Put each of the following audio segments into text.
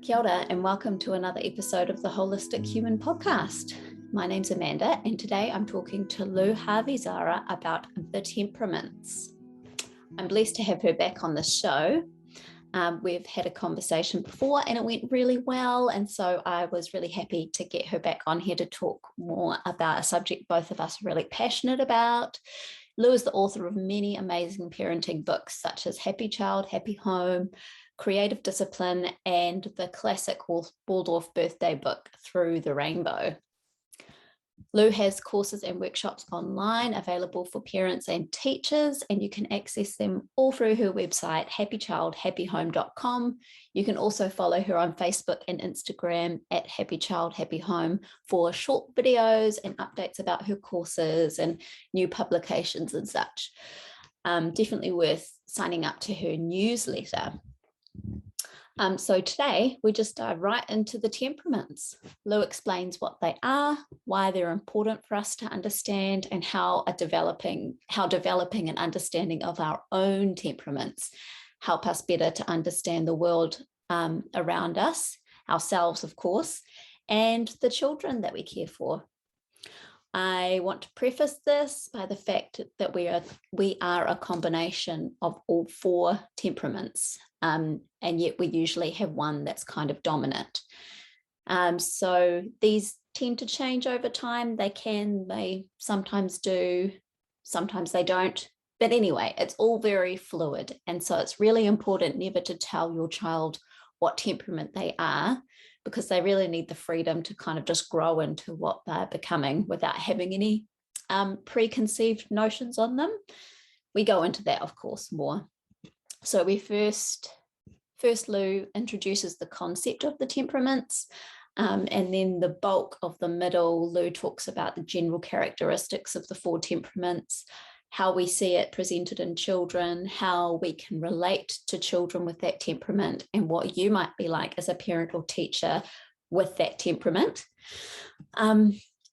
Kia ora and welcome to another episode of the Holistic Human Podcast. My name's Amanda and today I'm talking to Lou Harvey Zahra about the temperaments. I'm blessed to have her back on the show. We've had a conversation before and it went really well, and so I was really happy to get her back on here to talk more about a subject both of us are really passionate about. Lou is the author of many amazing parenting books such as Happy Child, Happy Home, Creative Discipline, and the classic Waldorf birthday book, Through the Rainbow. Lou has courses and workshops online available for parents and teachers, and you can access them all through her website, happychildhappyhome.com. You can also follow her on Facebook and Instagram at Happy Child Happy Home for short videos and updates about her courses and new publications and such. Definitely worth signing up to her newsletter. So today we just dive right into the temperaments. Lou explains what they are, why they're important for us to understand, and how developing an understanding of our own temperaments help us better to understand the world around us, ourselves, of course, and the children that we care for. I want to preface this by the fact that we are a combination of all four temperaments, and yet we usually have one that's kind of dominant. So these tend to change over time. They sometimes do, sometimes they don't. But anyway, it's all very fluid. And so it's really important never to tell your child what temperament they are, because they really need the freedom to kind of just grow into what they're becoming without having any preconceived notions on them. We go into that, of course, more. So we first Lou introduces the concept of the temperaments, and then the bulk of the middle, Lou talks about the general characteristics of the four temperaments, how we see it presented in children, how we can relate to children with that temperament, and what you might be like as a parent or teacher with that temperament.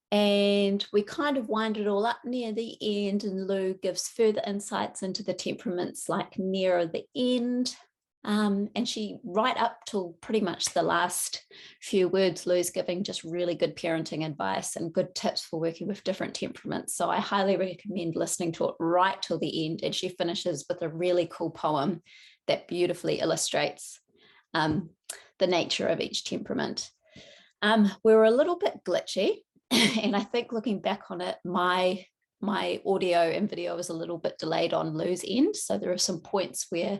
And we kind of wind it all up near the end, and Lou gives further insights into the temperaments like nearer the end. And she, right up till pretty much the last few words, Lou's giving just really good parenting advice and good tips for working with different temperaments. So I highly recommend listening to it right till the end. And she finishes with a really cool poem that beautifully illustrates the nature of each temperament. We were a little bit glitchy, and I think looking back on it, my audio and video was a little bit delayed on Lou's end. So there are some points where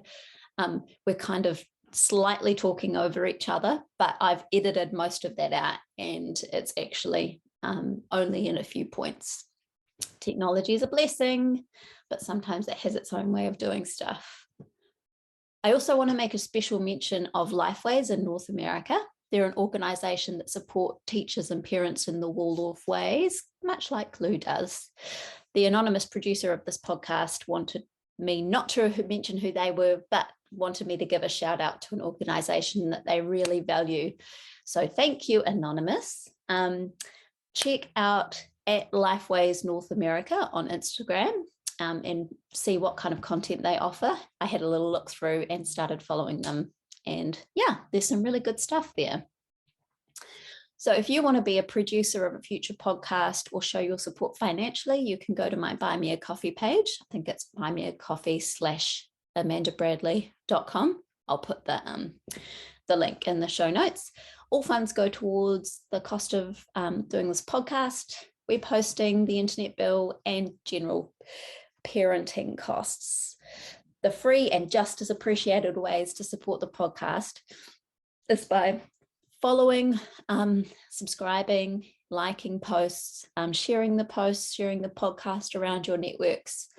we're kind of slightly talking over each other, but I've edited most of that out and it's actually only in a few points. Technology is a blessing, but sometimes it has its own way of doing stuff. I also want to make a special mention of Lifeways in North America. They're an organization that support teachers and parents in the Waldorf ways, much like Lou does. The anonymous producer of this podcast wanted me not to mention who they were, but wanted me to give a shout out to an organization that they really value. So thank you, Anonymous. Check out at Lifeways North America on Instagram and see what kind of content they offer. I had a little look through and started following them. And yeah, there's some really good stuff there. So if you want to be a producer of a future podcast or show your support financially, you can go to my Buy Me a Coffee page. I think it's buymeacoffee.com. I'll put the link in the show notes. All funds go towards the cost of doing this podcast, web hosting, the internet bill, and general parenting costs. The free and just as appreciated ways to support the podcast is by following, subscribing, liking posts, sharing the podcast around your networks.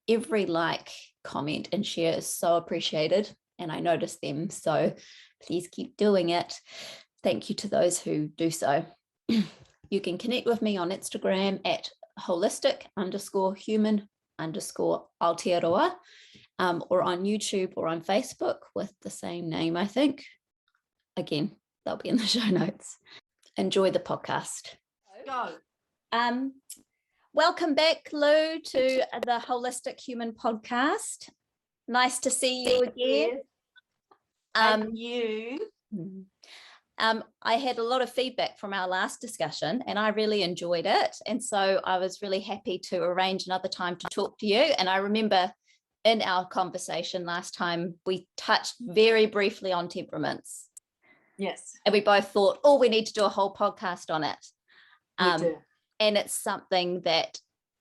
Every like, comment, and share is so appreciated, and I notice them, so please keep doing it. Thank you to those who do so. You can connect with me on Instagram at holistic_human_Aotearoa, or on YouTube or on Facebook with the same name, I think. Again, they'll be in the show notes. Enjoy the podcast. Go. Welcome back, Lou, to the Holistic Human Podcast. Nice to see you again. And you. Mm. I had a lot of feedback from our last discussion and I really enjoyed it. And so I was really happy to arrange another time to talk to you. And I remember in our conversation last time, we touched very briefly on temperaments. Yes. And we both thought, oh, we need to do a whole podcast on it. We do. And it's something that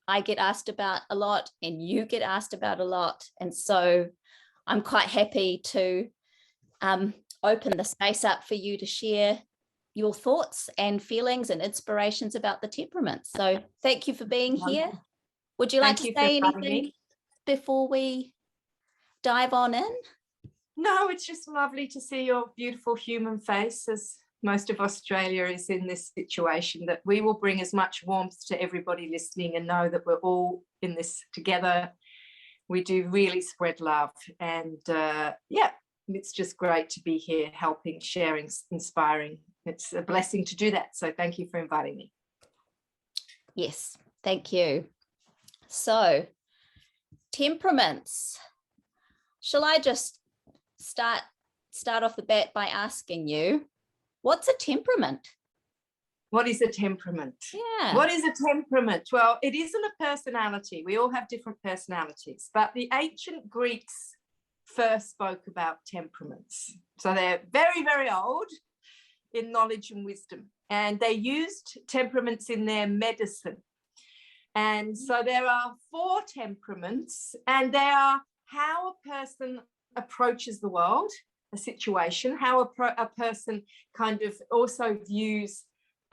I get asked about a lot and you get asked about a lot. And so I'm quite happy to open the space up for you to share your thoughts and feelings and inspirations about the temperaments. So thank you for being here. Would you like to say anything before we dive on in? No, it's just lovely to see your beautiful human face, as most of Australia is in this situation, that we will bring as much warmth to everybody listening and know that we're all in this together. We do really spread love, and it's just great to be here helping, sharing, inspiring. It's a blessing to do that. So thank you for inviting me. Yes, thank you. So temperaments. Shall I just start off the bat by asking you, what's a temperament? What is a temperament? Yeah. What is a temperament? Well, it isn't a personality. We all have different personalities, but the ancient Greeks first spoke about temperaments. So they're very, very old in knowledge and wisdom, and they used temperaments in their medicine. And so there are 4 temperaments, and they are how a person approaches the world, a situation, how a person kind of also views,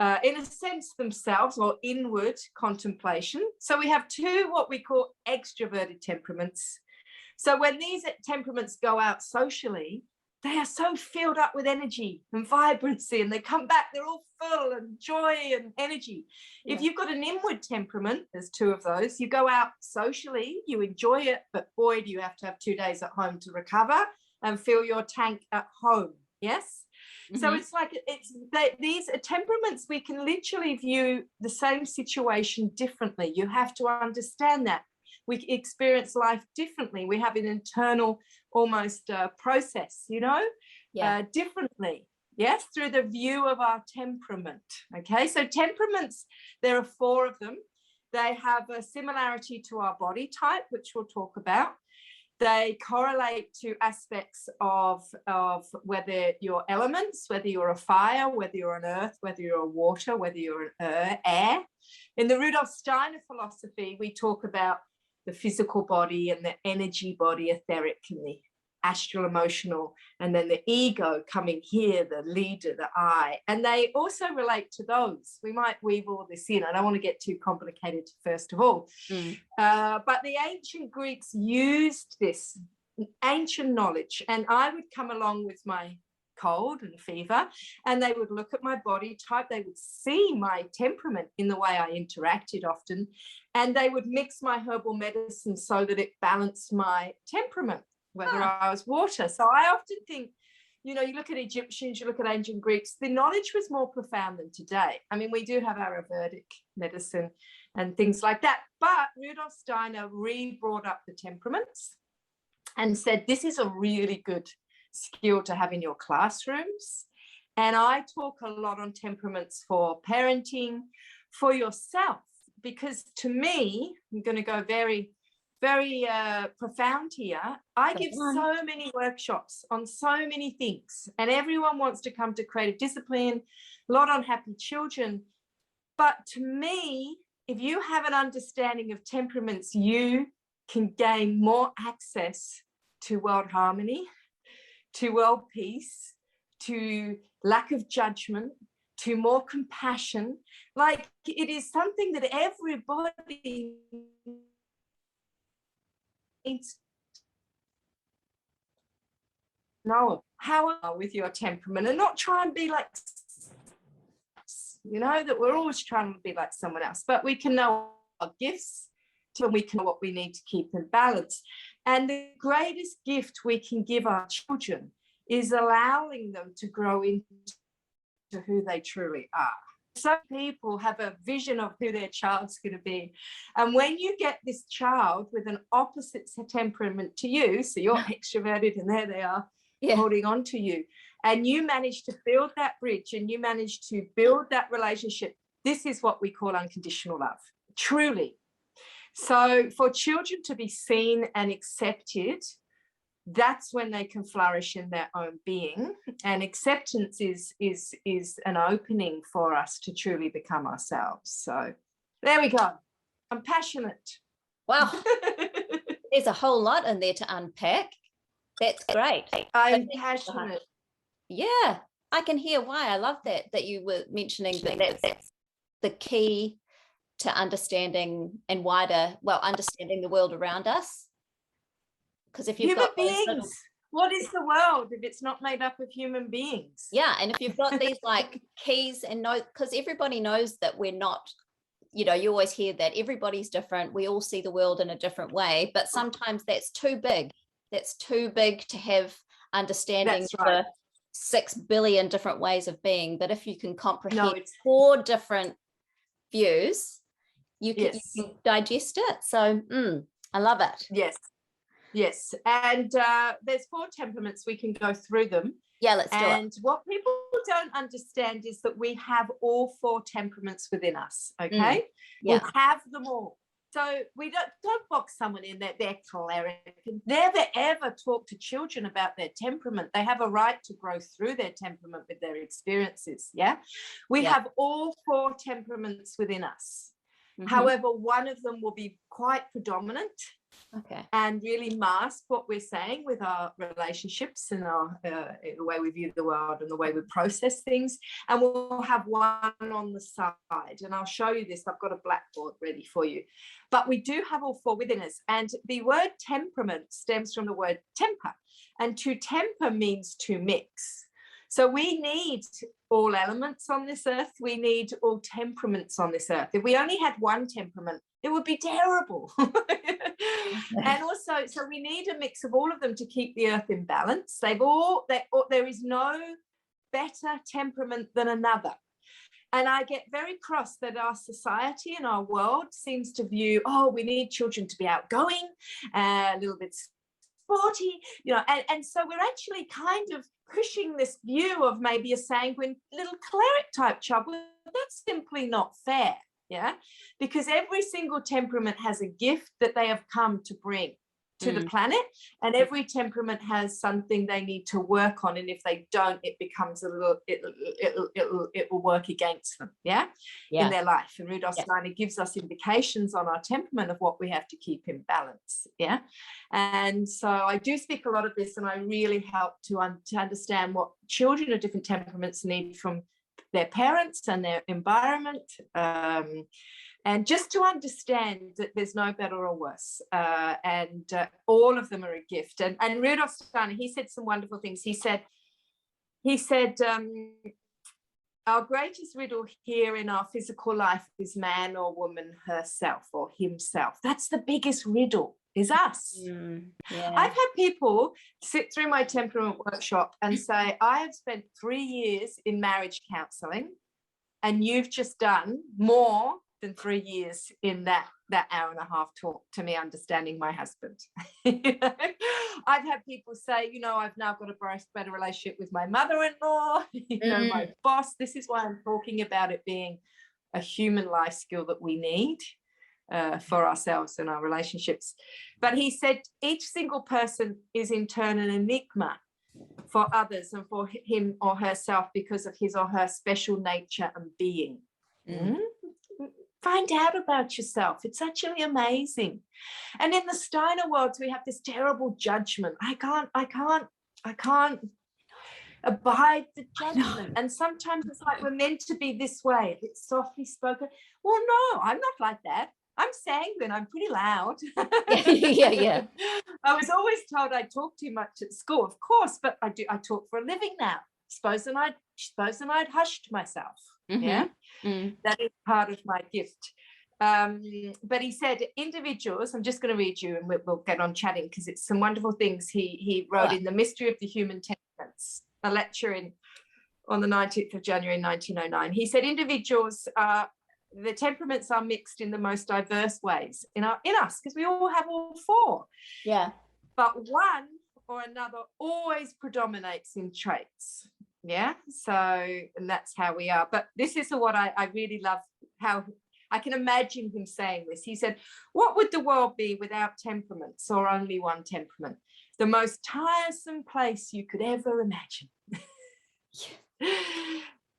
in a sense, themselves, or inward contemplation. So we have 2 what we call extroverted temperaments. So when these temperaments go out socially, they are so filled up with energy and vibrancy, and they come back, they're all full and joy and energy. Yeah. If you've got an inward temperament, there's 2 of those, you go out socially, you enjoy it, but boy, do you have to have 2 days at home to recover and fill your tank at home. Yes. Mm-hmm. So it's like these temperaments, we can literally view the same situation differently. You have to understand that. We experience life differently. We have an internal almost process, differently. Yes, through the view of our temperament. Okay, so temperaments, there are 4 of them. They have a similarity to our body type, which we'll talk about. They correlate to aspects of whether you're elements, whether you're a fire, whether you're an earth, whether you're a water, whether you're an air. In the Rudolf Steiner philosophy, we talk about the physical body and the energy body, etheric, and the astral emotional, and then the ego coming here, the leader, the I. And they also relate to those. We might weave all this in. I don't want to get too complicated first of all. But the ancient Greeks used this ancient knowledge, and I would come along with my cold and fever, and they would look at my body type, they would see my temperament in the way I interacted often, and they would mix my herbal medicine so that it balanced my temperament, whether I was water. So I often think, you look at Egyptians, you look at ancient Greeks, the knowledge was more profound than today. I mean, we do have Ayurvedic medicine and things like that, but Rudolf Steiner brought up the temperaments and said, this is a really good skill to have in your classrooms. And I talk a lot on temperaments for parenting, for yourself, because to me, I'm going to go very, very profound here. I give so many workshops on so many things, and everyone wants to come to creative discipline, a lot on happy children. But to me, if you have an understanding of temperaments, you can gain more access to world harmony, to world peace, to lack of judgment, to more compassion. Like, it is something that everybody needs to know how with your temperament, and not try and be like, that we're always trying to be like someone else, but we can know our gifts and we can know what we need to keep in balance. And the greatest gift we can give our children is allowing them to grow into who they truly are. Some people have a vision of who their child's going to be. And when you get this child with an opposite temperament to you, so you're extroverted and there they are holding on to you, and you manage to build that bridge and you manage to build that relationship, this is what we call unconditional love, truly. So for children to be seen and accepted, that's when they can flourish in their own being, and acceptance is an opening for us to truly become ourselves. So there we go. I'm passionate. Wow. There's a whole lot in there to unpack. That's great. I'm passionate. Yeah, I can hear why. I love that you were mentioning that that's the key to understanding and understanding the world around us. Because if you've got beings, what is the world if it's not made up of human beings? Yeah, and if you've got these like keys and because everybody knows that we're not, you always hear that everybody's different. We all see the world in a different way, but sometimes that's too big. That's too big to have understanding for 6 billion different ways of being. But if you can comprehend 4 different views, you can digest it. So I love it. Yes. And there's 4 temperaments. We can go through them. Yeah, let's do it. And what people don't understand is that we have all 4 temperaments within us, okay? We have them all. So we don't box someone in that they're choleric. Never, ever talk to children about their temperament. They have a right to grow through their temperament with their experiences, We have all 4 temperaments within us. However, one of them will be quite predominant and really mask what we're saying with our relationships and our the way we view the world and the way we process things. And we'll have one on the side. And I'll show you this. I've got a blackboard ready for you. But we do have all 4 within us. And the word temperament stems from the word temper. And to temper means to mix. So we need all elements on this earth. We need all temperaments on this earth. If we only had one temperament, it would be terrible. And also, so we need a mix of all of them to keep the earth in balance. There is no better temperament than another. And I get very cross that our society and our world seems to view, we need children to be outgoing, a little bit sporty, and so we're actually kind of pushing this view of maybe a sanguine little choleric type child. Well, that's simply not fair, because every single temperament has a gift that they have come to bring to the planet, and every temperament has something they need to work on, and if they don't, it becomes it will work against them in their life. And Rudolf Steiner gives us indications on our temperament of what we have to keep in balance. And so I do speak a lot of this, and I really help to understand what children of different temperaments need from their parents and their environment, and just to understand that there's no better or worse, and all of them are a gift. And Rudolf Steiner, he said some wonderful things. He said, our greatest riddle here in our physical life is man or woman herself or himself. That's the biggest riddle, is us. I've had people sit through my temperament workshop and say, I have spent 3 years in marriage counselling, and you've just done more than 3 years in that hour and a half talk to me understanding my husband. I've had people say, I've now got a better relationship with my mother-in-law, my boss. This is why I'm talking about it being a human life skill that we need for ourselves and our relationships. But he said each single person is in turn an enigma for others and for him or herself because of his or her special nature and being. Find out about yourself. It's actually amazing. And in the Steiner worlds, we have this terrible judgment. I can't abide the judgment. And sometimes it's like we're meant to be this way. It's softly spoken. Well, no, I'm not like that. I'm sanguine. I'm pretty loud. Yeah. I was always told I talk too much at school, of course, but I talk for a living now. Supposing I'd hushed myself. That is part of my gift. But he said individuals, I'm just going to read you and we'll get on chatting because it's some wonderful things he wrote in The Mystery of the Human Temperaments, a lecture on the 19th of January 1909. He said individuals the temperaments are mixed in the most diverse ways in us because we all have all 4. But one or another always predominates in traits. Yeah. So, and that's how we are. But this is what I really love, how I can imagine him saying this. He said, what would the world be without temperaments, or only one temperament? The most tiresome place you could ever imagine.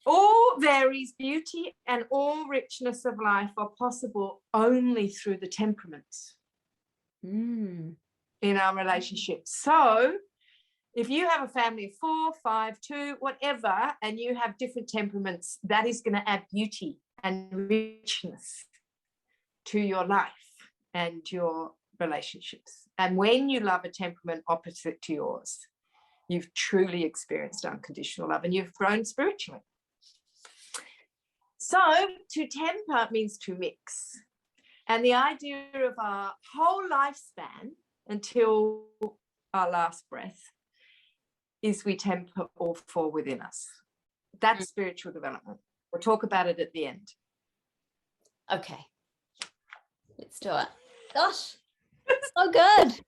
All varies, beauty and all richness of life are possible only through the temperaments in our relationships. So if you have a family of 4, 5, 2, whatever, and you have different temperaments, that is going to add beauty and richness to your life and your relationships. And when you love a temperament opposite to yours, you've truly experienced unconditional love and you've grown spiritually. So to temper means to mix. And the idea of our whole lifespan until our last breath is we temper all 4 within us. That's spiritual development. We'll talk about it at the end. Okay, let's do it. Gosh, so good.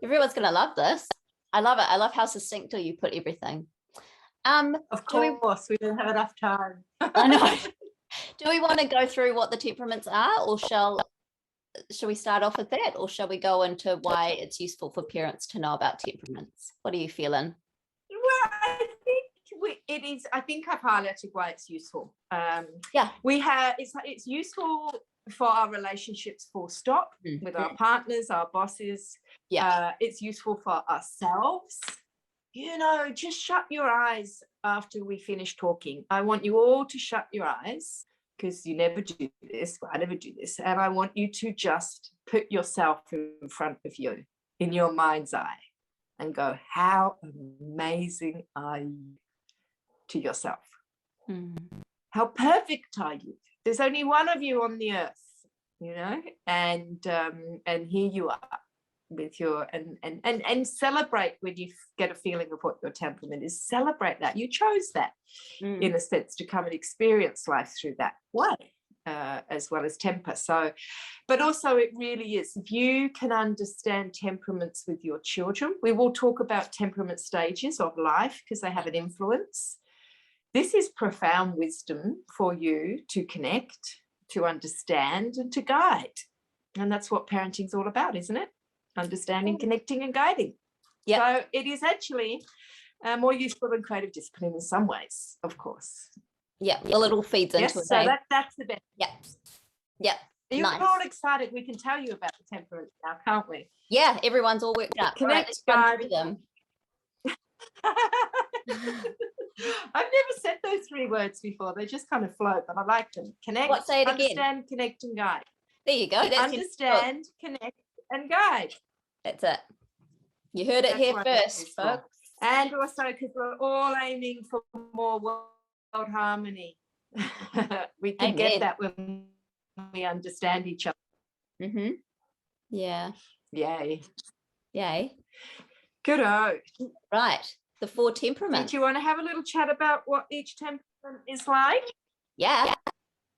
Everyone's going to love this. I love it. I love how succinctly you put everything. Of course, we don't have enough time. I know. Do we want to go through what the temperaments are, or shall we start off with that, or shall we go into why it's useful for parents to know about temperaments? What are you feeling? Well, I think it is. I think I've highlighted why it's useful. Yeah, we have. It's useful for our relationships, full stop, with our partners, our bosses. Yeah, it's useful for ourselves. You know, just shut your eyes after we finish talking. I want you all to shut your eyes, because you never do this. I never do this. And I want you to just put yourself in front of you in your mind's eye and go, how amazing are you to yourself? How perfect are you? There's only one of you on the earth, you know, and here you are with your and celebrate when you get a feeling of what your temperament is. Celebrate that you chose that in a sense to come and experience life through that way, as well as temper. So, but also it really is, if you can understand temperaments with your children. We will talk about temperament stages of life because they have an influence. This is profound wisdom for you to connect, to understand, and to guide. And that's what parenting's all about, isn't it? Understanding, connecting, and guiding. So it is actually more useful than creative discipline in some ways, of course. Yeah, well, it all feeds into it. So that's the best. Yeah. You're all excited. We can tell you about the temperament now, can't we? Yeah, everyone's all worked up. Connect, guide. Them. I've never said those 3 words before. They just kind of float, but I like them. Connect, say it understand, again. Connect, and guide. There you go. That's understand, connect, and guide. That's it. You heard it here first, folks. And also because we're all aiming for more world harmony. We can get that when we understand each other. Yeah. Yay. Good-o. Right. The 4 temperaments. Did you want to have a little chat about what each temperament is like? Yeah.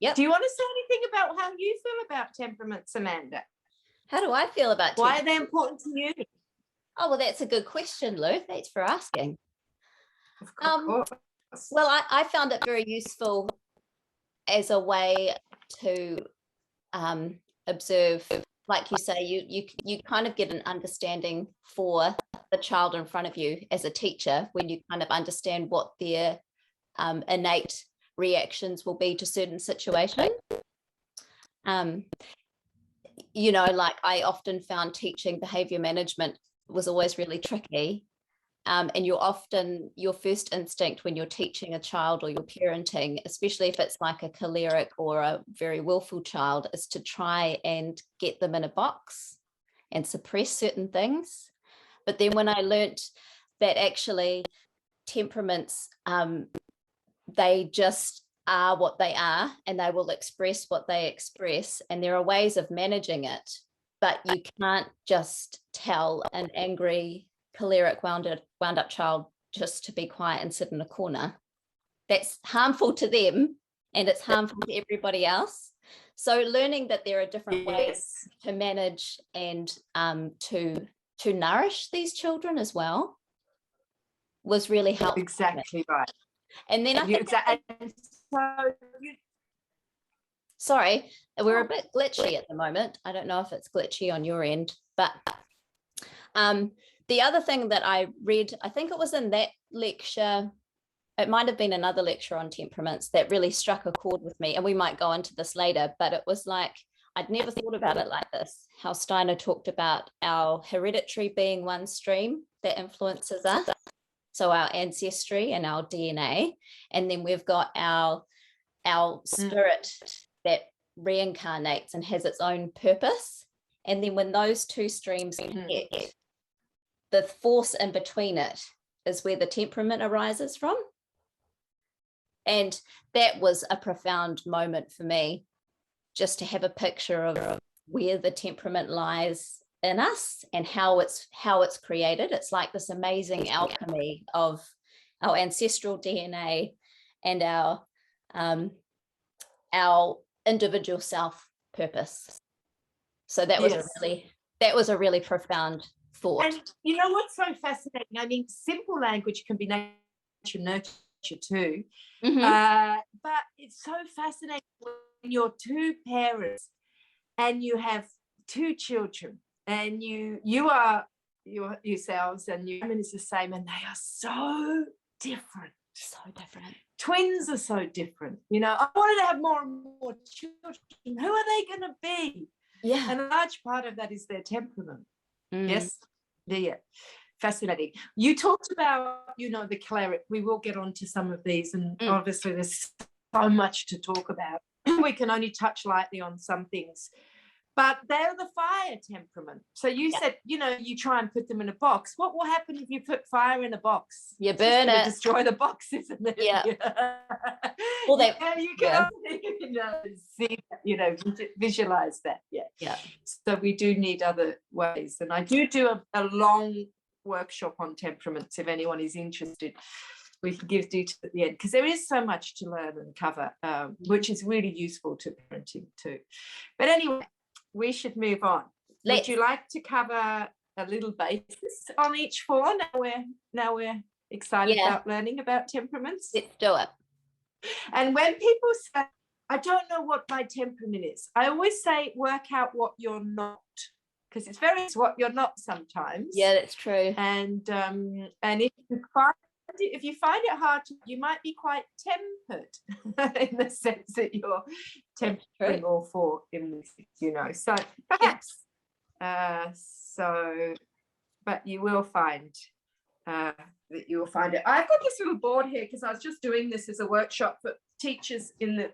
Yep. Do you want to say anything about how you feel about temperaments, Amanda? How do I feel about temperaments? Why are they important to you? Oh, well, that's a good question, Lou. Thanks for asking. Of course. Well, I found it very useful as a way to observe, like you say, you kind of get an understanding for the child in front of you as a teacher when you kind of understand what their innate reactions will be to certain situations. You know, like I often found teaching behavior management was always really tricky. And your first instinct when you're teaching a child or you're parenting, especially if it's like a choleric or a very willful child, is to try and get them in a box and suppress certain things. But then when I learnt that actually temperaments, they just are what they are and they will express what they express, and there are ways of managing it, but you can't just tell an angry choleric wound up child just to be quiet and sit in a corner. That's harmful to them and it's harmful to everybody else. So learning that there are different ways to manage and to to nourish these children as well was really helpful. Exactly right. And then I think sorry, we're a bit glitchy at the moment. I don't know if it's glitchy on your end, but the other thing that I read, I think it was in that lecture, it might have been another lecture on temperaments that really struck a chord with me, and we might go into this later, but it was like, I'd never thought about it like this, how Steiner talked about our hereditary being one stream that influences us. So our ancestry and our DNA, and then we've got our spirit that reincarnates and has its own purpose. And then when those two streams connect, the force in between it is where the temperament arises from. And that was a profound moment for me, just to have a picture of where the temperament lies in us and how it's created. It's like this amazing alchemy of our ancestral DNA and our individual self purpose. So that was a really profound thought. And you know what's so fascinating? I mean, simple language can be nature nurture too. But it's so fascinating when you're two parents and you have two children, and you are yourselves, and your woman is the same, and they are so different. So different. Twins are so different. You know, I wanted to have more and more children. Who are they going to be? Yeah. And a large part of that is their temperament. Yes. Yeah. Fascinating. You talked about, the choleric. We will get on to some of these, and obviously there's so much to talk about. We can only touch lightly on some things. But they're the fire temperament. So you said, you try and put them in a box. What will happen if you put fire in a box? You burn it. Destroy the box, isn't it? Yeah. Well, you can see that, visualize that. Yeah. Yeah. So we do need other ways. And I do a long workshop on temperaments if anyone is interested. We can give details at the end, because there is so much to learn and cover, which is really useful to parenting too. But anyway, we should move on. Would you like to cover a little basis on each four? Now we're excited about learning about temperaments. Let's do it. And when people say, I don't know what my temperament is, I always say, work out what you're not, because it's very what you're not sometimes. Yeah, that's true. And if you find it hard to, you might be quite tempered in the sense that you're tempering all four in this, so perhaps but you will find that you will find it. I've got this little board here because I was just doing this as a workshop for teachers in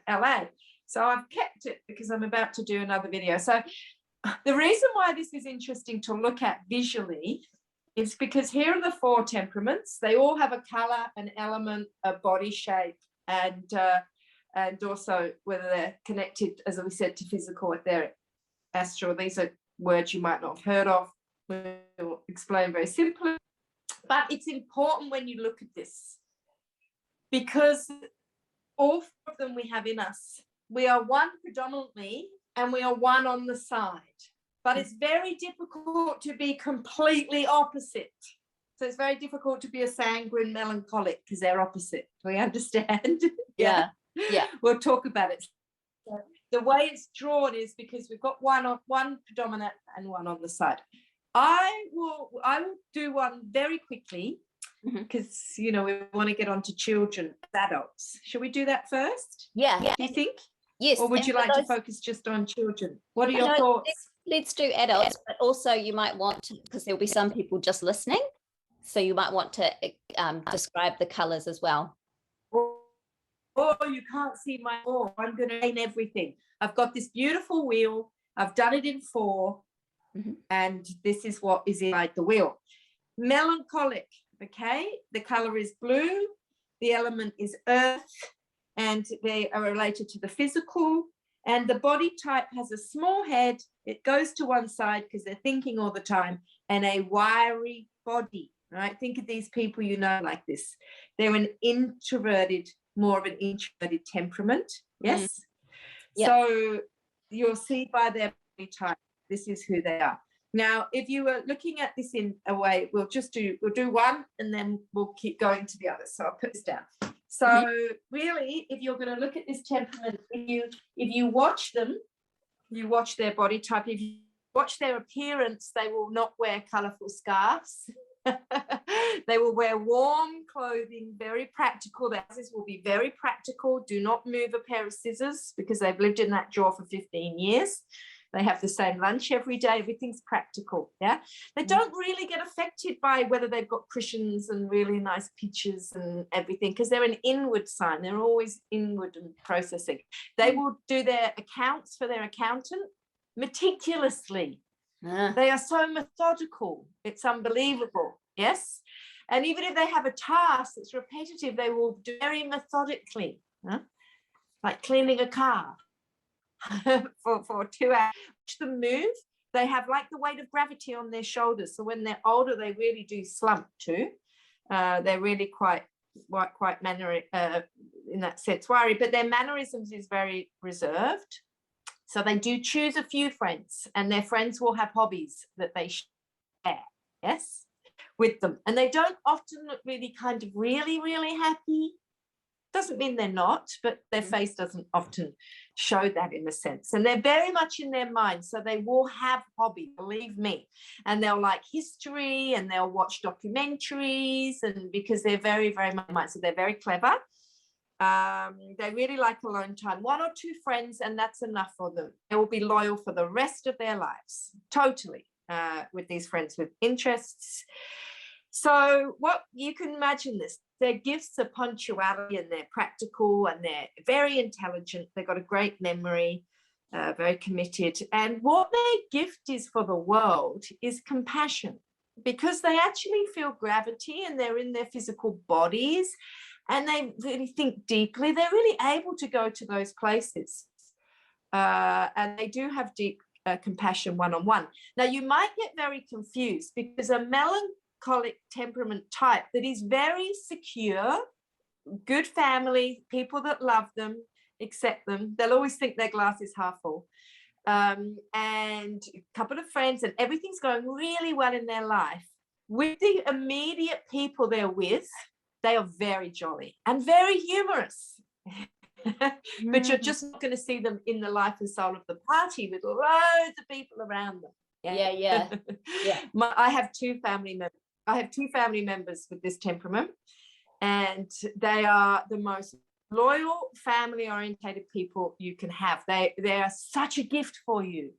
LA, so I've kept it because I'm about to do another video. So the reason why this is interesting to look at visually is because here are the four temperaments. They all have a color, an element, a body shape, and also whether they're connected, as we said, to physical, if they're astral. These are words you might not have heard of. We'll explain very simply. But it's important when you look at this, because all four of them we have in us. We are one predominantly, and we are one on the side. But it's very difficult to be completely opposite. So it's very difficult to be a sanguine melancholic because they're opposite. Do we understand? Yeah. We'll talk about it. So the way it's drawn is because we've got one predominant and one on the side. I will do one very quickly because we want to get on to children, adults. Shall we do that first? Yeah. Do you think? Yes. Or would you like to focus just on children? What are your thoughts? Let's do adults, but also you might want to, because there'll be some people just listening, so you might want to describe the colors as well. Oh, you can't see my board. I'm going to name everything. I've got this beautiful wheel. I've done it in 4, and this is what is inside the wheel. Melancholic, okay? The color is blue. The element is earth, and they are related to the physical. And the body type has a small head. It goes to one side because they're thinking all the time, and a wiry body, right? Think of these people like this. They're more of an introverted temperament, yes? Yep. So you'll see by their body type, this is who they are. Now, if you were looking at this in a way, we'll do one and then we'll keep going to the other. So I'll put this down. So really, if you're going to look at this temperament, if you watch them, you watch their body type. If you watch their appearance, they will not wear colourful scarves. They will wear warm clothing, very practical. Their houses will be very practical. Do not move a pair of scissors because they've lived in that drawer for 15 years. They have the same lunch every day. Everything's practical. Yeah. They don't really get affected by whether they've got cushions and really nice pictures and everything, because they're an inward sign. They're always inward and processing. They will do their accounts for their accountant meticulously. They are so methodical. It's unbelievable. Yes. And even if they have a task that's repetitive, they will do very methodically, like cleaning a car. for 2 hours. Watch them move. They have like the weight of gravity on their shoulders. So when they're older, they really do slump too. They're really quite mannery in that sense, wiry, but their mannerisms is very reserved. So they do choose a few friends, and their friends will have hobbies that they share, yes, with them. And they don't often look really kind of really, really happy. Doesn't mean they're not, but their face doesn't often show that in a sense. And they're very much in their mind. So they will have hobby, believe me. And they'll like history and they'll watch documentaries, and because they're very, very much, so they're very clever. They really like alone time. 1 or 2 friends, and that's enough for them. They will be loyal for the rest of their lives, totally, with these friends with interests. So what you can imagine this, their gifts are punctuality, and they're practical, and they're very intelligent. They've got a great memory, very committed. And what their gift is for the world is compassion, because they actually feel gravity and they're in their physical bodies and they really think deeply. They're really able to go to those places. And they do have deep compassion one-on-one. Now, you might get very confused, because a melancholic temperament type that is very secure, good family, people that love them, accept them, they'll always think their glass is half full, and a couple of friends, and everything's going really well in their life. With the immediate people they're with, they are very jolly and very humorous. But you're just not going to see them in the life and soul of the party with loads of people around them. Yeah. I have 2 family members. I have 2 family members with this temperament, and they are the most loyal, family-orientated people you can have. They are such a gift for you.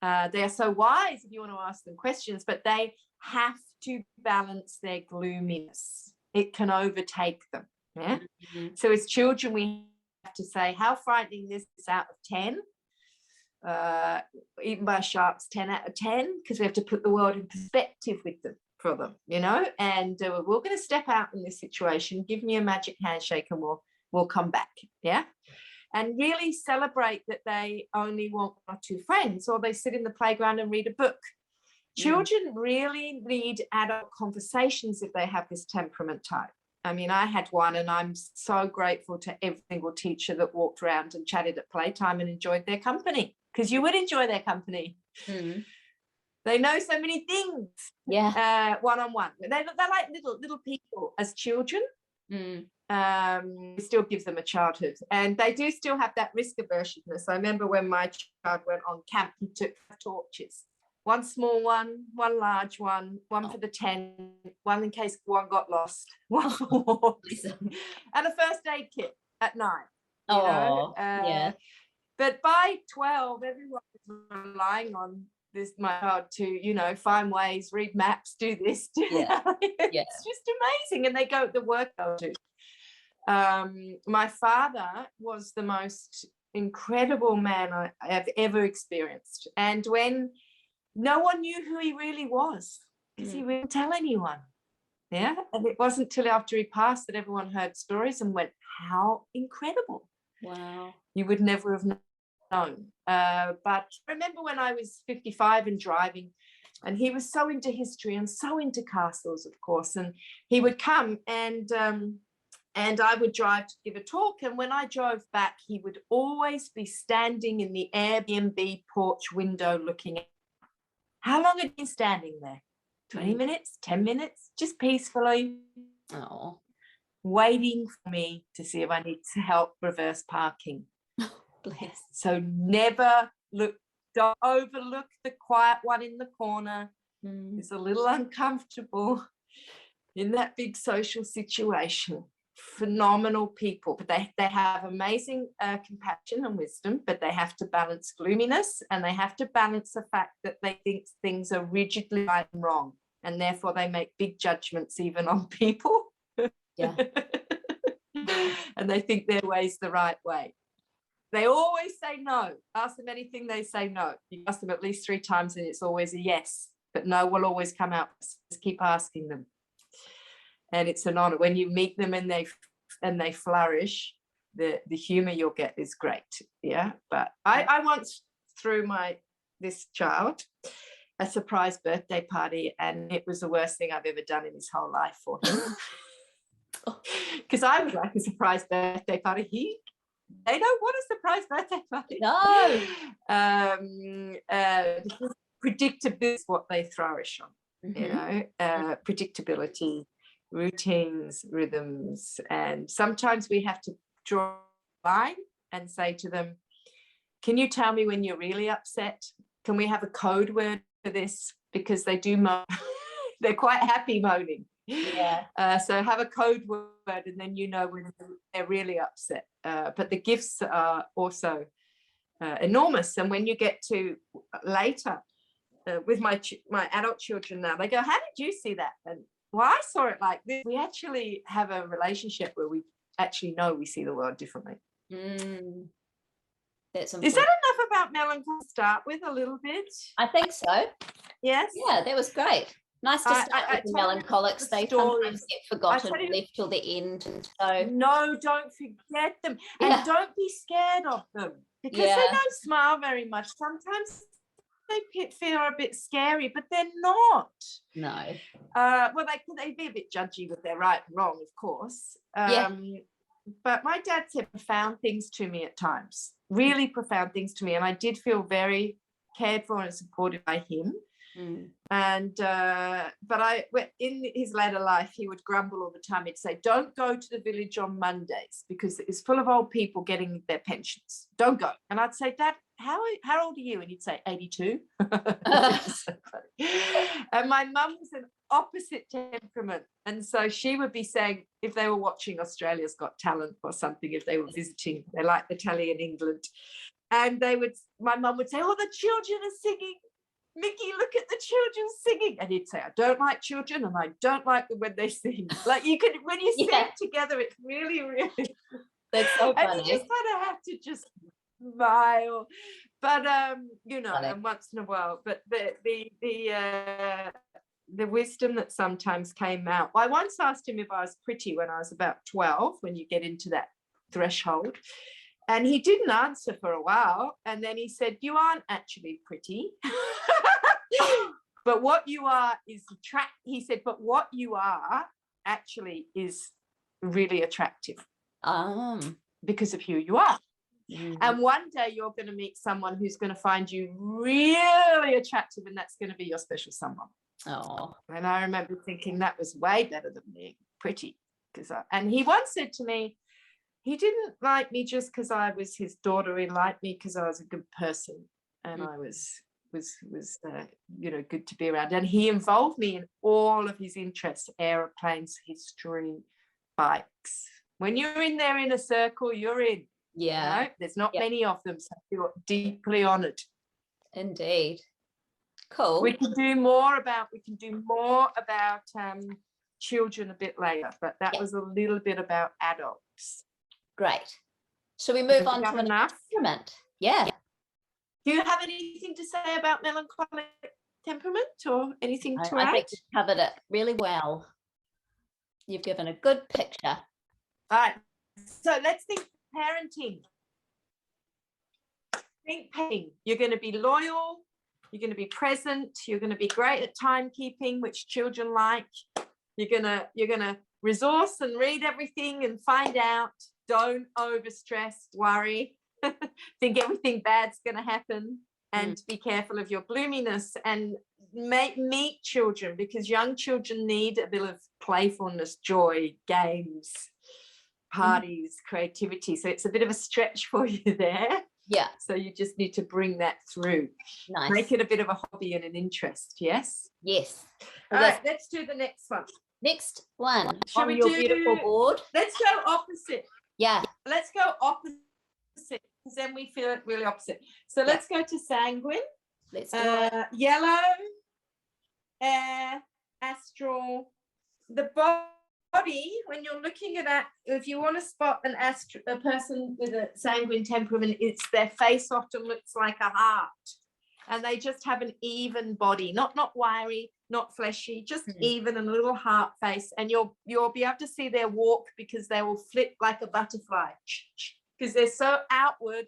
They are so wise if you want to ask them questions, but they have to balance their gloominess. It can overtake them. Yeah. So as children, we have to say how frightening this is out of 10. Even by sharks, 10 out of 10, because we have to put the world in perspective with them, for them, you know. And we're going to step out in this situation, give me a magic handshake, and we'll come back. Yeah. And really celebrate that they only want 1 or 2 friends, or they sit in the playground and read a book. Children really need adult conversations if they have this temperament type. I mean, I had one, and I'm so grateful to every single teacher that walked around and chatted at playtime and enjoyed their company, because you would enjoy their company. They know so many things. Yeah. One-on-one. They're like little people as children. It still gives them a childhood, and they do still have that risk aversionness. I remember when my child went on camp, he took torches. 1 small one, 1 large one, 1 for the tent, 1 in case one got lost, 1 for walks, and a first aid kit at night. Yeah. But by 12, everyone was relying on my child to, find ways, read maps, do this, do that. It's just amazing. And they go to the work they'll do. My father was the most incredible man I have ever experienced. And when no one knew who he really was, because he wouldn't tell anyone. Yeah. And it wasn't till after he passed that everyone heard stories and went, how incredible. Wow. You would never have known. But I remember when I was 55 and driving, and he was so into history and so into castles, of course, and he would come and I would drive to give a talk, and when I drove back, he would always be standing in the Airbnb porch window looking out. How long had you been standing there? 20 minutes, 10 minutes, just peacefully waiting for me to see if I need to help reverse parking. Bless. So never don't overlook the quiet one in the corner. It's a little uncomfortable in that big social situation. Phenomenal people, but they have amazing compassion and wisdom, but they have to balance gloominess, and they have to balance the fact that they think things are rigidly right and wrong, and therefore they make big judgments even on people. Yeah. And they think their way's the right way. They always say no. Ask them anything, they say no. You ask them at least 3 times and it's always a yes, but no will always come out. Just keep asking them. And it's an honor when you meet them and they flourish. The humor you'll get is great. Yeah. But I once threw this child a surprise birthday party, and it was the worst thing I've ever done in his whole life for him. Because I would like a surprise birthday party. They don't want a surprise birthday party. No. Predictability is what they flourish on. You know, predictability, routines, rhythms, and sometimes we have to draw a line and say to them, can you tell me when you're really upset? Can we have a code word for this? Because they do moan. They're quite happy moaning. Yeah. So have a code word, and then you know when they're really upset. But the gifts are also enormous. And when you get to later with my adult children now, they go, how did you see that? And well, I saw it like this. We actually have a relationship where we actually know we see the world differently. That's important. Is that enough about melancholy to start with a little bit? I think so. Yes. Yeah, that was great. Nice to start with the melancholics. They sometimes get forgotten and left till the end. And so no, don't forget them. And don't be scared of them, because they don't smile very much. Sometimes they feel a bit scary, but they're not. No. Well, they be a bit judgy with their right and wrong, of course. But my dad said profound things to me at times, really profound things to me. And I did feel very cared for and supported by him. And but in his later life, he would grumble all the time. He'd say, don't go to the village on Mondays because it's full of old people getting their pensions. Don't go. And I'd say, Dad, how old are you? And he'd say 82. So funny. And my mum was an opposite temperament, and so she would be saying, if they were watching Australia's Got Talent or something, if they were visiting, they like the telly in England, and my mum would say, oh, the children are singing. Mickey, look at the children singing. And he'd say, I don't like children, and I don't like them when they sing. Like you can, when you sing together, it's really, really. That's so funny. And you just kind of have to just smile. But you know, and once in a while. But the wisdom that sometimes came out. I once asked him if I was pretty when I was about 12, when you get into that threshold. And he didn't answer for a while. And then he said, you aren't actually pretty. But what you are is he said, but what you are actually is really attractive. Because of who you are. And one day you're going to meet someone who's going to find you really attractive, and that's going to be your special someone. Oh. And I remember thinking that was way better than being pretty. And he once said to me, he didn't like me just because I was his daughter. He liked me because I was a good person, and I was you know, good to be around. And he involved me in all of his interests: aeroplanes, history, bikes. When you're in there in a circle, you're in. Yeah. You know? There's not many of them, so I feel deeply honoured. Indeed. Cool. We can do more about children a bit later, but that was a little bit about adults. Great. Shall we move on to an temperament? Yeah. Do you have anything to say about melancholic temperament or anything to add? I think you've covered it really well. You've given a good picture. All right. So let's think parenting. Think parenting. You're going to be loyal. You're going to be present. You're going to be great at timekeeping, which children like. You're gonna resource and read everything and find out. Don't overstress, worry, think everything bad's going to happen, and be careful of your gloominess. And meet children, because young children need a bit of playfulness, joy, games, parties, creativity. So it's a bit of a stretch for you there. Yeah. So you just need to bring that through. Nice. Make it a bit of a hobby and an interest. Yes. Yes. All right, let's do the next one. Next one. Shall on we your do beautiful board? Let's go opposite. Yeah. Let's go opposite, because then we feel it really opposite. So let's go to sanguine. Let's do it. Yellow, air, astral. The body, when you're looking at that, if you want to spot a person with a sanguine temperament, it's their face often looks like a heart, and they just have an even body, not wiry, not fleshy, just even, and a little heart face. And you'll be able to see their walk, because they will flip like a butterfly, because they're so outward,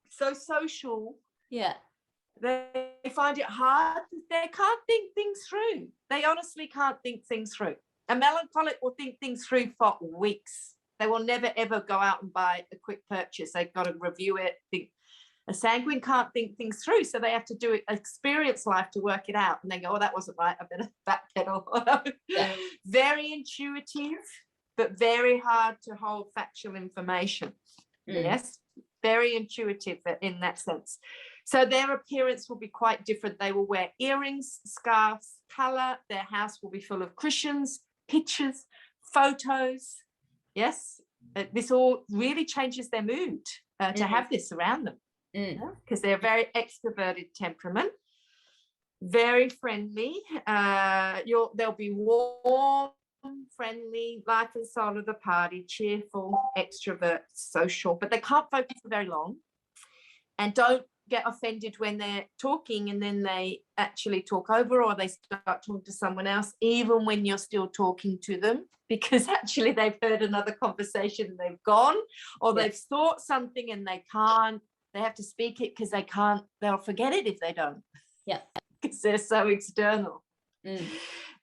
so social. Yeah. They find it hard. They can't think things through. They honestly can't think things through. A melancholic will think things through for weeks. They will never, ever go out and buy a quick purchase. They've got to review it. A sanguine can't think things through, so they have to do it, experience life to work it out. And they go, oh, that wasn't right, I better backpedal. Yeah. Very intuitive, but very hard to hold factual information. Yes, very intuitive in that sense. So their appearance will be quite different. They will wear earrings, scarves, colour. Their house will be full of cushions, pictures, photos. Yes, this all really changes their mood to have this around them, because they're a very extroverted temperament, very friendly. They'll be warm, friendly, life and soul of the party, cheerful, extrovert, social, but they can't focus for very long, and don't get offended when they're talking and then they actually talk over, or they start talking to someone else, even when you're still talking to them, because actually they've heard another conversation and they've gone, or they've thought something and they have to speak it, because they'll forget it if they don't. Yeah. Because they're so external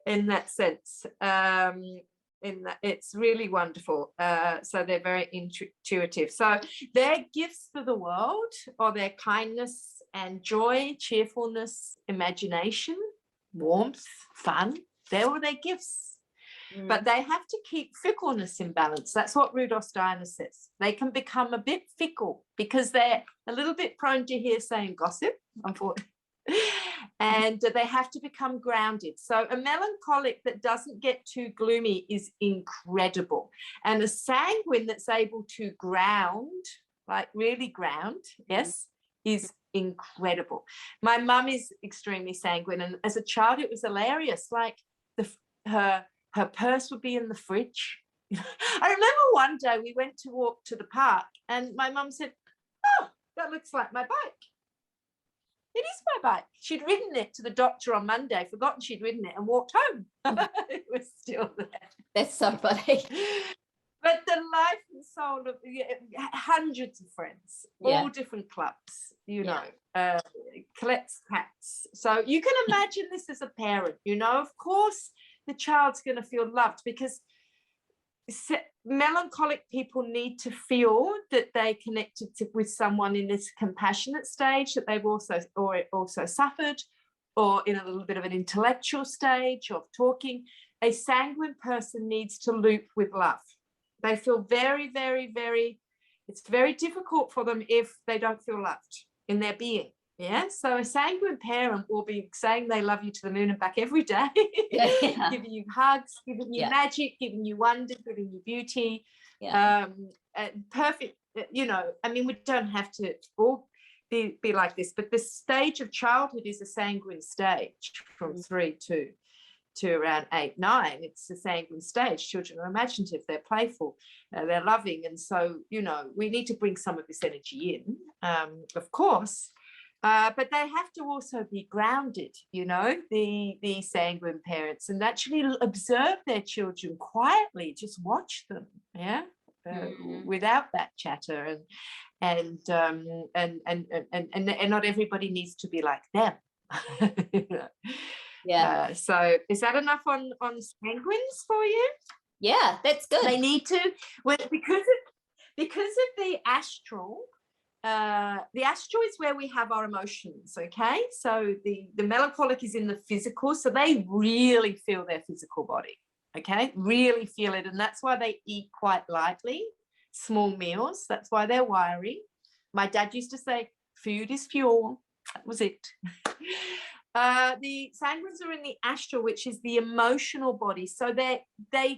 in that sense. It's really wonderful. So they're very intuitive. So their gifts for the world are their kindness and joy, cheerfulness, imagination, warmth, fun. They're all their gifts. But they have to keep fickleness in balance. That's what Rudolf Steiner says. They can become a bit fickle, because they're a little bit prone to hearsay and gossip, unfortunately. And they have to become grounded. So a melancholic that doesn't get too gloomy is incredible, and a sanguine that's able to ground, like really ground, is incredible. My mum is extremely sanguine, and as a child it was hilarious. Like her purse would be in the fridge. I remember one day we went to walk to the park, and my mum said, oh, that looks like my bike. It is my bike. She'd ridden it to the doctor on Monday, forgotten she'd ridden it, and walked home. It was still there. That's so funny. But the life and soul of hundreds of friends, all different clubs, collects cats. So you can imagine this as a parent, of course the child's going to feel loved, because melancholic people need to feel that they connected with someone in this compassionate stage, that they've also suffered, or in a little bit of an intellectual stage of talking. A sanguine person needs to loop with love. They feel very, very, very, it's very difficult for them if they don't feel loved in their being. Yeah, so a sanguine parent will be saying they love you to the moon and back every day, giving you hugs, giving you magic, giving you wonder, giving you beauty. Perfect. We don't have to all be like this, but the stage of childhood is a sanguine stage from 3 to around 8, 9. It's a sanguine stage. Children are imaginative, they're playful, they're loving, and so we need to bring some of this energy in, of course. But they have to also be grounded, the sanguine parents, and actually observe their children quietly, just watch them, without that chatter, and not everybody needs to be like them. So is that enough on sanguines for you? Yeah, that's good. They need to, because of the astral the astral is where we have our emotions, okay? So the melancholic is in the physical, so they really feel their physical body, okay? Really feel it, and that's why they eat quite lightly, small meals. That's why they're wiry. My dad used to say, food is fuel. That was it. The sanguines are in the astral, which is the emotional body. So they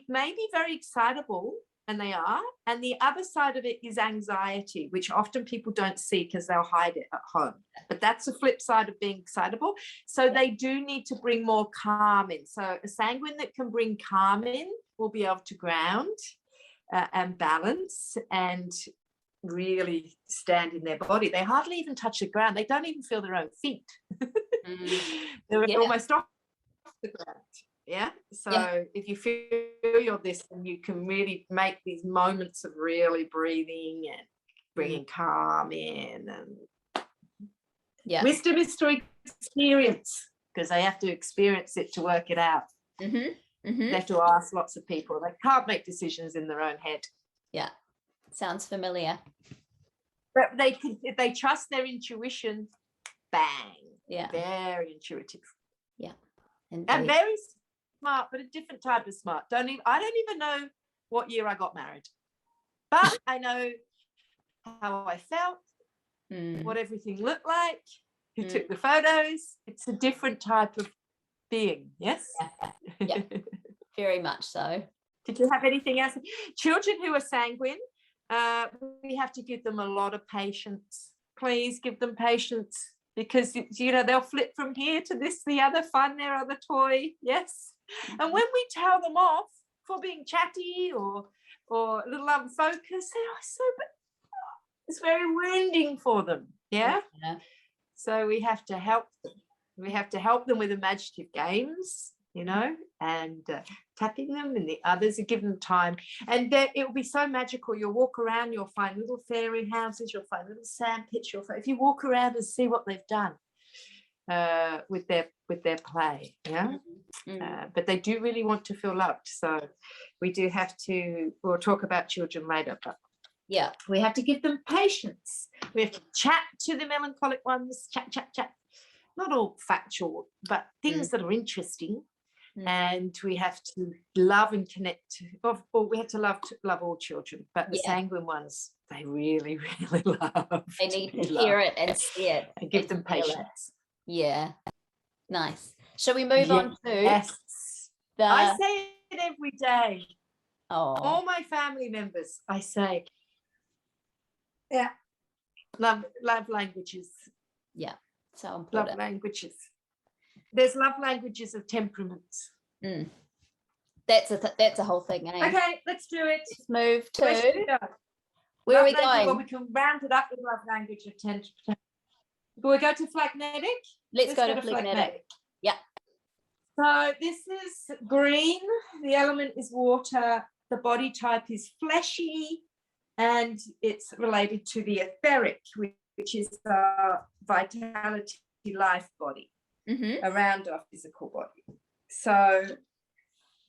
may be very excitable, and they are. And the other side of it is anxiety, which often people don't see because they'll hide it at home. But that's the flip side of being excitable. So they do need to bring more calm in. So a sanguine that can bring calm in will be able to ground and balance and really stand in their body. They hardly even touch the ground. They don't even feel their own feet. They're almost off the ground. Yeah. So if you feel you're this, and you can really make these moments of really breathing and bringing calm in, and wisdom is to experience, because they have to experience it to work it out. They have to ask lots of people. They can't make decisions in their own head. Yeah. Sounds familiar. But if they trust their intuition, bang. Yeah. Very intuitive. Yeah. And very smart, but a different type of smart. I don't even know what year I got married, but I know how I felt, what everything looked like, who took the photos. It's a different type of being. Yes. Yeah. Very much so. Did you have anything else? Children who are sanguine, we have to give them a lot of patience. Please give them patience, because they'll flip from here to this, the other, find their other toy. Yes. And when we tell them off for being chatty or a little unfocused, it's very wounding for them. Yeah. So we have to help them. We have to help them with imaginative games, and tapping them, and the others, and give them time. And it will be so magical. You'll walk around, you'll find little fairy houses, you'll find little sand pits. If you walk around and see what they've done with their play, but they do really want to feel loved. So we do have to. We'll talk about children later, but we have to give them patience. We have to chat to the melancholic ones. Chat. Not all factual, but things that are interesting. And we have to love and connect. We have to love all children, but the sanguine ones, they really, really love. They need to hear it and see it. And give them patience. Yeah. Nice. Shall we move on to? Yes. I say it every day. Oh. All my family members, I say, love languages. Yeah. So important. Love languages. There's love languages of temperaments. That's a whole thing. Okay, let's do it. Let's move to where are we going? Well, we can round it up with love language of temperament. Will we go to phlegmatic? Let's go to phlegmatic. Yeah. So this is green. The element is water. The body type is fleshy, and it's related to the etheric, which is the vitality life body around our physical body. So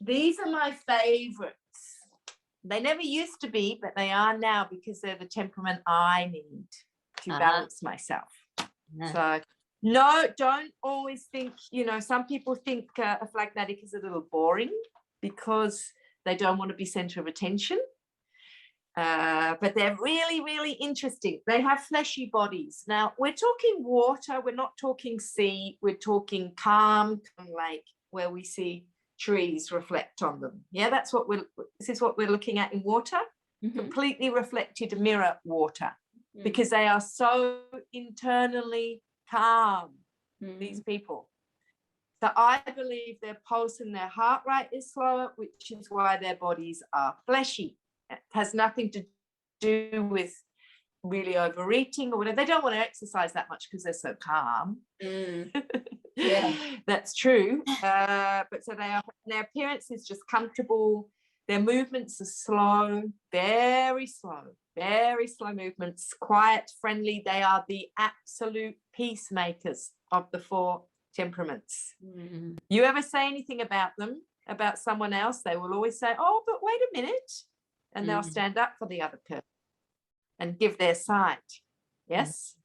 these are my favorites. They never used to be, but they are now, because they're the temperament I need to balance myself. So no, don't always think, some people think a phlegmatic is a little boring because they don't want to be center of attention. But they're really, really interesting. They have fleshy bodies. Now, we're talking water. We're not talking sea. We're talking calm lake, where we see trees reflect on them. Yeah, this is what we're looking at in water. Completely reflected mirror water, because they are so internally calm, these people. So I believe their pulse and their heart rate is slower, which is why their bodies are fleshy. It has nothing to do with really overeating or whatever. They don't want to exercise that much because they're so calm. Yeah, that's true. But so their appearance is just comfortable. Their movements are slow, very slow movements, quiet, friendly. They are the absolute peacemakers of the 4 temperaments. You ever say anything about them, about someone else, they will always say, oh, but wait a minute. And they'll stand up for the other person and give their side. Yes.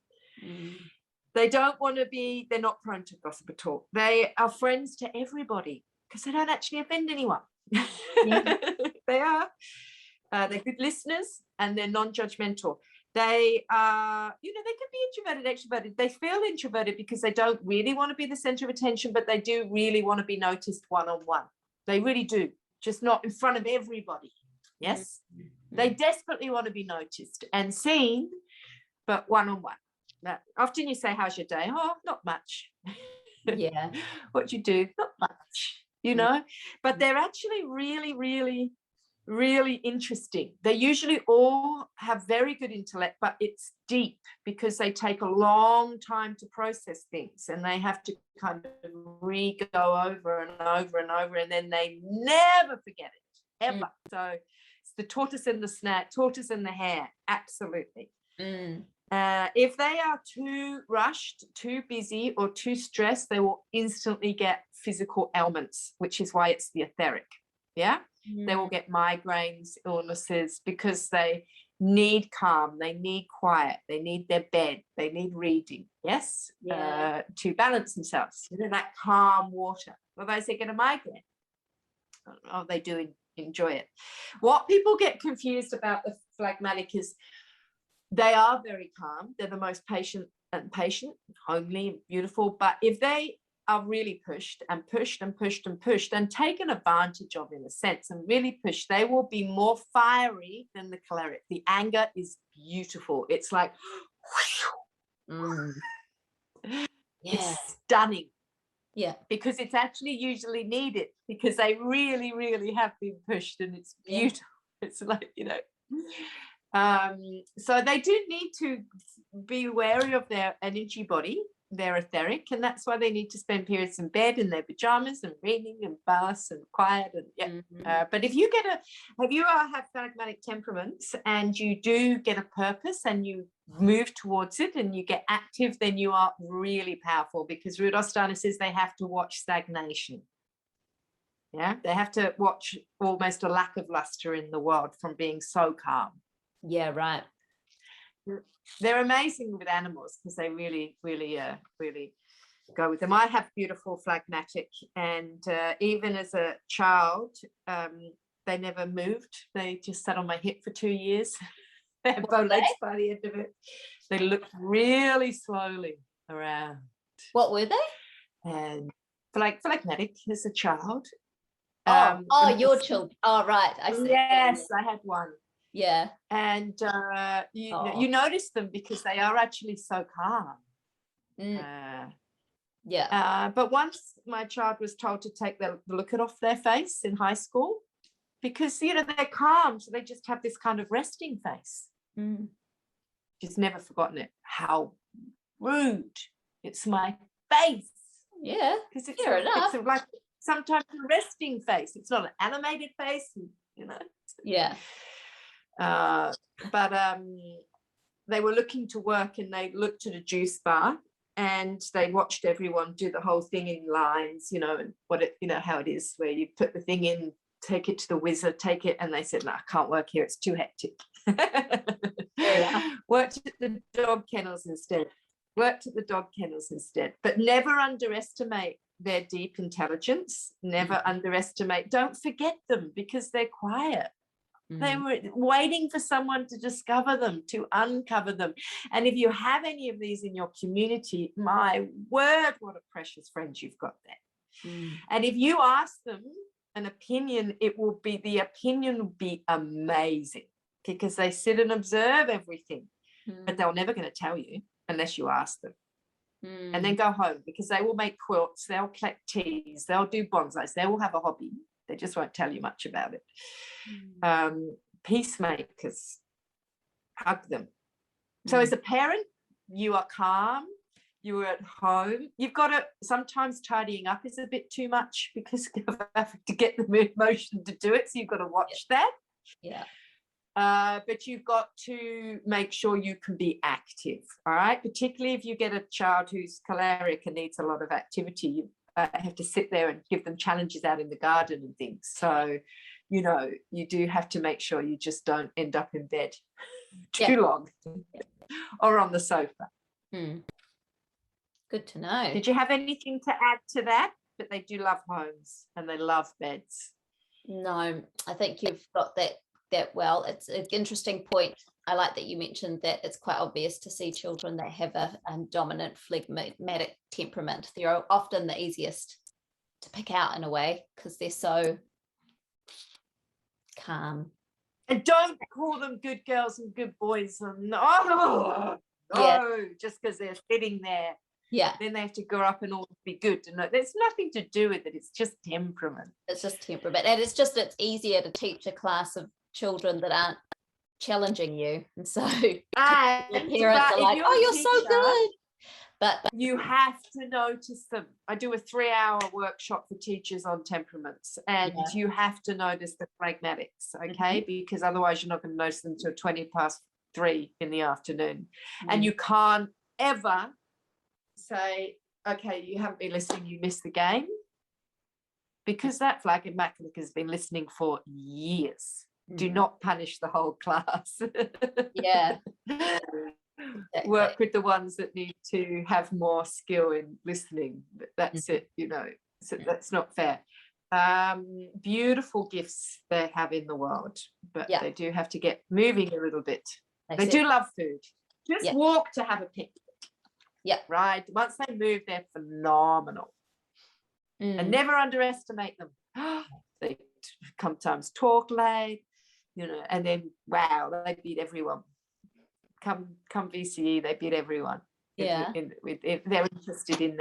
They don't want to be, they're not prone to gossip at all. They are friends to everybody because they don't actually offend anyone. Yeah. They are. They're good listeners and they're non-judgmental. They are, they can be introverted, extroverted. They feel introverted because they don't really want to be the center of attention, but they do really want to be noticed one-on-one. They really do, just not in front of everybody. Yes. They desperately want to be noticed and seen, but one-on-one. Now, often you say, how's your day? Oh, not much. Yeah. What you do? Not much, but they're actually really, really, really interesting. They usually all have very good intellect, but it's deep because they take a long time to process things and they have to kind of re-go over and over and over, and then they never forget it, ever. So it's the tortoise and the hare, absolutely. If they are too rushed, too busy, or too stressed, they will instantly get physical ailments, which is why it's the etheric. Yeah. They will get migraines, illnesses, because they need calm, they need quiet, they need their bed, they need reading. Yes. To balance themselves. That calm water. Otherwise, they get a migraine. Oh, they do enjoy it. What people get confused about the phlegmatic is they are very calm. They're the most patient, homely, and beautiful. But if they are really pushed and pushed and pushed and pushed and taken advantage of, in a sense, and really pushed, they will be more fiery than the choleric. The anger is beautiful. It's like, it's stunning. Yeah, because it's actually usually needed because they really, really have been pushed, and it's beautiful. It's like, so they do need to be wary of their energy body, their etheric, and that's why they need to spend periods in bed in their pajamas and reading and baths and quiet and but if you have phlegmatic temperaments and you do get a purpose and you move towards it and you get active, then you are really powerful, because Rudolf Steiner says they have to watch stagnation. Yeah, they have to watch almost a lack of luster in the world from being so calm. Yeah, right. They're amazing with animals because they really, really, really go with them. I have beautiful phlegmatic, and even as a child, they never moved. They just sat on my hip for 2 years. They had bow legs by the end of it. They looked really slowly around. What were they? And phlegmatic as a child. Your children. Oh, right. I see. Yes, I had one. Yeah. And you notice them because they are actually so calm. But once my child was told to take the look off their face in high school, because they're calm, so they just have this kind of resting face. Just never forgotten it. How rude. It's my face. Yeah, because it's like sometimes a resting face. It's not an animated face, Yeah. But they were looking to work, and they looked at a juice bar, and they watched everyone do the whole thing in lines, and what it, how it is, where you put the thing in, take it to the wizard, take it, and they said, no, I can't work here, it's too hectic. Worked at the dog kennels instead. But never underestimate their deep intelligence. Never underestimate. Don't forget them, because they're quiet. They were waiting for someone to discover them, to uncover them. And if you have any of these in your community, my word, what a precious friend you've got there. And if you ask them an opinion, the opinion will be amazing, because they sit and observe everything, but they're never going to tell you unless you ask them. And then go home, because they will make quilts, they'll collect teas, they'll do bonsais, they will have a hobby. They just won't tell you much about it. Peacemakers, hug them. So as a parent, you are calm, you are at home. You've got to, sometimes tidying up is a bit too much, because you have to get the emotion to do it. So you've got to watch that. Yeah. But you've got to make sure you can be active. All right. Particularly if you get a child who's choleric and needs a lot of activity, you have to sit there and give them challenges out in the garden and things. So, you do have to make sure you just don't end up in bed too long. or on the sofa. Good to know. Did you have anything to add to that? But they do love homes and they love beds. No, I think you've got that well. It's an interesting point. I like that you mentioned that it's quite obvious to see children that have a dominant phlegmatic temperament. They're often the easiest to pick out in a way because they're so calm. And don't call them good girls and good boys. Just because they're sitting there. Yeah. Then they have to grow up and all be good. And there's nothing to do with it. It's just temperament. It's just temperament. And it's easier to teach a class of children that aren't challenging you. And so parents are like, oh, you're so good. But you have to notice them. I do a 3-hour workshop for teachers on temperaments, and you have to notice the phlegmatics, okay? Because otherwise you're not going to notice them until 3:20 in the afternoon. And you can't ever say, okay, you haven't been listening, you missed the game, because that phlegmatic has been listening for years. Do not punish the whole class. Exactly. Work with the ones that need to have more skill in listening. That's it, so that's not fair. Beautiful gifts they have in the world, but they do have to get moving a little bit. They do love food. Just walk to have a picnic. Right. Once they move, they're phenomenal. And never underestimate them. They sometimes talk late, and then wow, they beat everyone. Come VCE, they beat everyone. They're interested in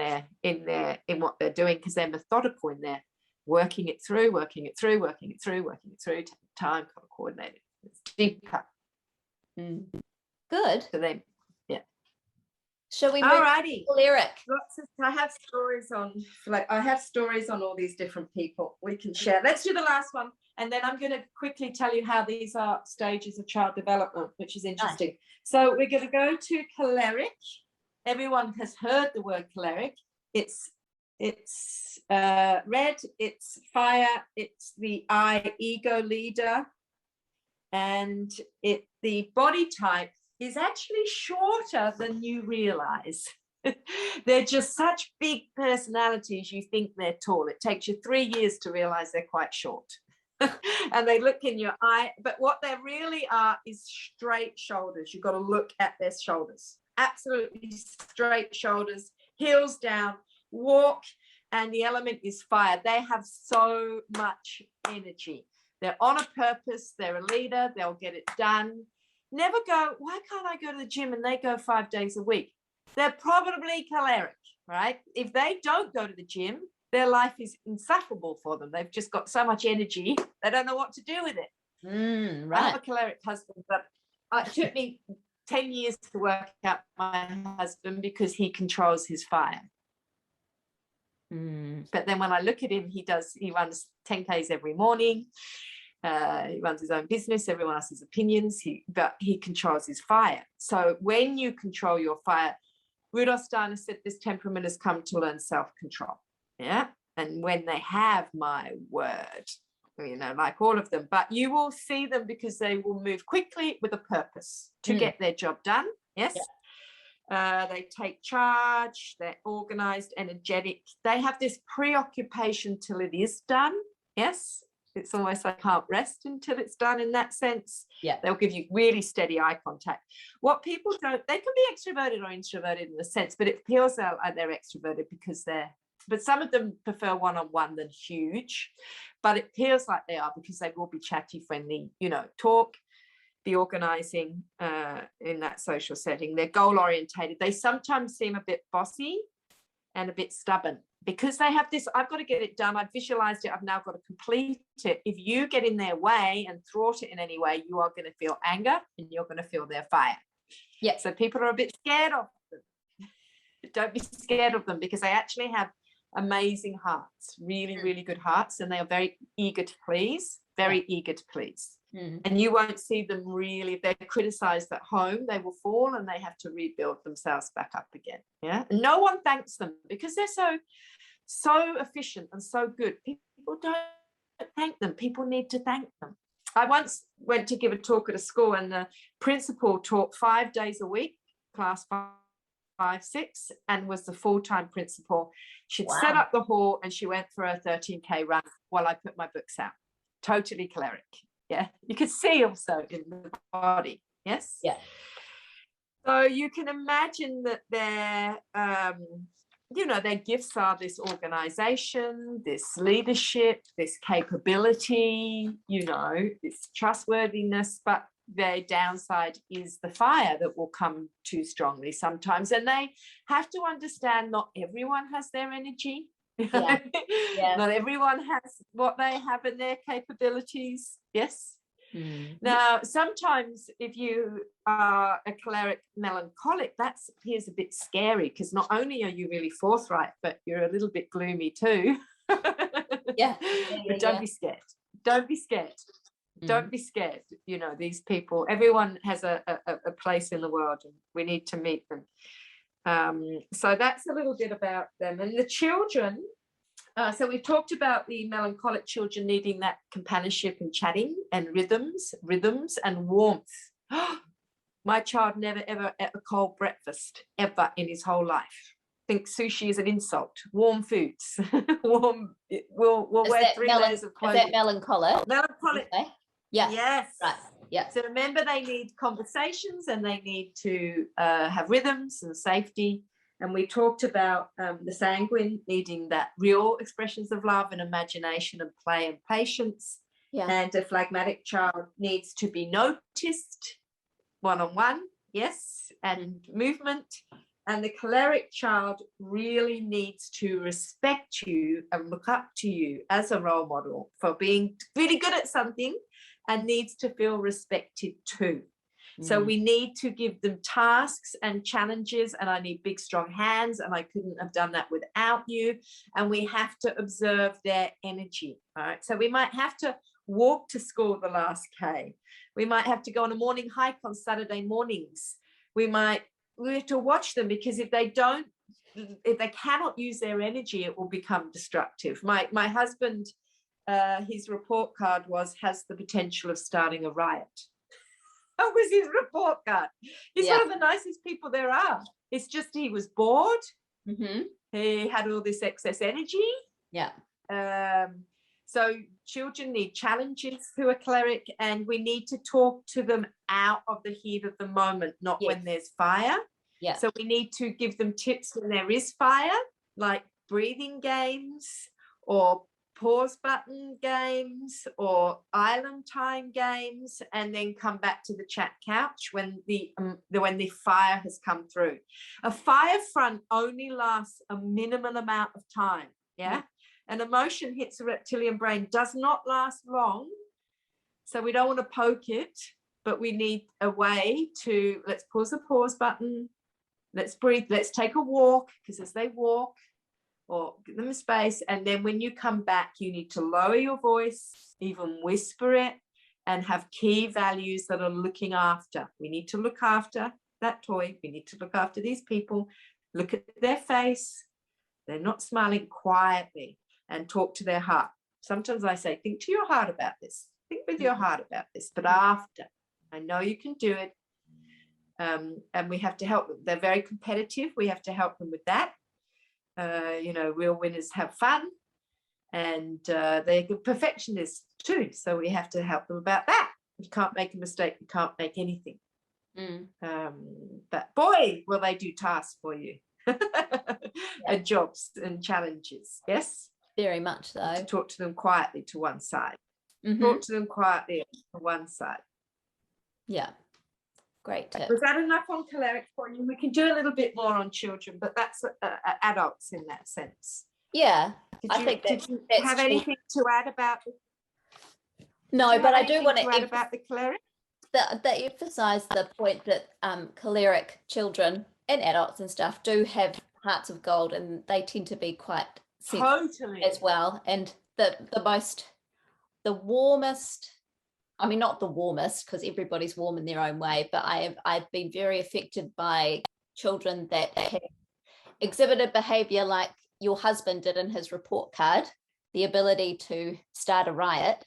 what they're doing because they're methodical in there, working it through, time, coordinated. It's deeper. Good. For them. Shall we move to choleric? I have stories on all these different people we can share. Let's do the last one, and then I'm going to quickly tell you how these are stages of child development, which is interesting. Nice. So we're going to go to choleric. Everyone has heard the word choleric. It's red, it's fire, it's the I, ego leader, and the body type is actually shorter than you realize. They're just such big personalities, you think they're tall. It takes you 3 years to realize they're quite short. And they look in your eye, but what they really are is straight shoulders. You've got to look at their shoulders. Absolutely straight shoulders, heels down, walk, and the element is fire. They have so much energy. They're on a purpose, they're a leader, they'll get it done. Never go, why can't I go to the gym and they go 5 days a week? They're probably choleric, right? If they don't go to the gym, their life is insufferable for them. They've just got so much energy, they don't know what to do with it. Right. I have a choleric husband, but it took me 10 years to work out my husband because he controls his fire. But then when I look at him, he runs 10Ks every morning. He runs his own business. Everyone else has opinions, but he controls his fire. So when you control your fire, Rudolf Steiner said this temperament has come to learn self-control. Yeah. And when they have my word, like all of them, but you will see them because they will move quickly with a purpose to get their job done. Yes. Yeah. They take charge, they're organized, energetic. They have this preoccupation till it is done. Yes. It's almost like can't rest until it's done in that sense. Yeah. They'll give you really steady eye contact. What people don't, they can be extroverted or introverted in a sense, but it feels like they're extroverted because but some of them prefer one-on-one than huge, but it feels like they are because they will be chatty, friendly, talk, be organizing in that social setting. They're goal-orientated. They sometimes seem a bit bossy and a bit stubborn. Because they have this, I've got to get it done. I've visualized it. I've now got to complete it. If you get in their way and thwart it in any way, you are going to feel anger and you're going to feel their fire. Yeah. So people are a bit scared of them. Don't be scared of them because they actually have amazing hearts, really, really good hearts. And they are very eager to please, eager to please. And you won't see them really, if they're criticized at home, they will fall and they have to rebuild themselves back up again. Yeah. And no one thanks them because they're so efficient and so good. People don't thank them. People need to thank them. I once went to give a talk at a school, and the principal taught 5 days a week, class 5, 6, and was the full-time principal. She'd set up the hall and she went for a 13K run while I put my books out. Totally choleric. Yeah. You could see also in the body. Yes. Yeah. So you can imagine that their gifts are this organization, this leadership, this capability, this trustworthiness, but their downside is the fire that will come too strongly sometimes. And they have to understand not everyone has their energy. Yeah. Yeah. Not everyone has what they have in their capabilities. Yes. Mm. Now, sometimes if you are a choleric melancholic, that appears a bit scary, because not only are you really forthright, but you're a little bit gloomy too. Yeah. But don't be scared. Don't be scared. Don't be scared. These people, everyone has a place in the world, and we need to meet them. So that's a little bit about them. And the children, so we've talked about the melancholic children needing that companionship and chatting and rhythms and warmth. My child never ever ate a cold breakfast ever in his whole life. Think sushi is an insult. Warm foods. Warm. We'll wear 3 layers of clothing. Is that melancholic? Melancholic. Okay. Yeah. Yes. Right. Yeah. So remember, they need conversations and they need to have rhythms and safety. And we talked about the sanguine needing that real expressions of love and imagination and play and patience. Yeah. And a phlegmatic child needs to be noticed one-on-one, yes, and movement. And the choleric child really needs to respect you and look up to you as a role model for being really good at something, and needs to feel respected too. So we need to give them tasks and challenges, and I need big, strong hands, and I couldn't have done that without you. And we have to observe their energy. All right. So we might have to walk to school the last K. We might have to go on a morning hike on Saturday mornings. We have to watch them, because if they cannot use their energy, it will become destructive. My husband, his report card has the potential of starting a riot. That was his report card. He's one of the nicest people there are. It's just he was bored. Mm-hmm. He had all this excess energy. Yeah. So children need challenges who are choleric, and we need to talk to them out of the heat of the moment, not when there's fire. Yeah. So we need to give them tips when there is fire, like breathing games or pause button games or island time games, and then come back to the chat couch when the fire has come through. A fire front only lasts a minimal amount of time. Yeah. An emotion hits the reptilian brain, does not last long. So we don't want to poke it, but we need a way to, let's pause the pause button. Let's breathe. Let's take a walk, because as they walk, or give them a space, and then when you come back, you need to lower your voice, even whisper it, and have key values that are looking after. We need to look after that toy. We need to look after these people. Look at their face. They're not smiling, quietly, and talk to their heart. Sometimes I say, think to your heart about this. Think with your heart about this, but after. I know you can do it. And we have to help them. They're very competitive. We have to help them with that. Real winners have fun, and they're good perfectionists too. So we have to help them about that. You can't make a mistake. You can't make anything. But boy, will they do tasks for you. And jobs and challenges. Yes, very much so. To talk to them quietly to one side. Talk to them quietly to one side. Yeah. Great tip. Was that enough on choleric for you? We can do a little bit more on children, but that's adults in that sense. Yeah. Did you have anything to add about it? No, but I do want to add about the choleric. They emphasize the point that choleric children and adults and stuff do have hearts of gold, and they tend to be quite totally as well. And the warmest, I mean, not the warmest, because everybody's warm in their own way, but I've been very affected by children that have exhibited behavior like your husband did in his report card, the ability to start a riot,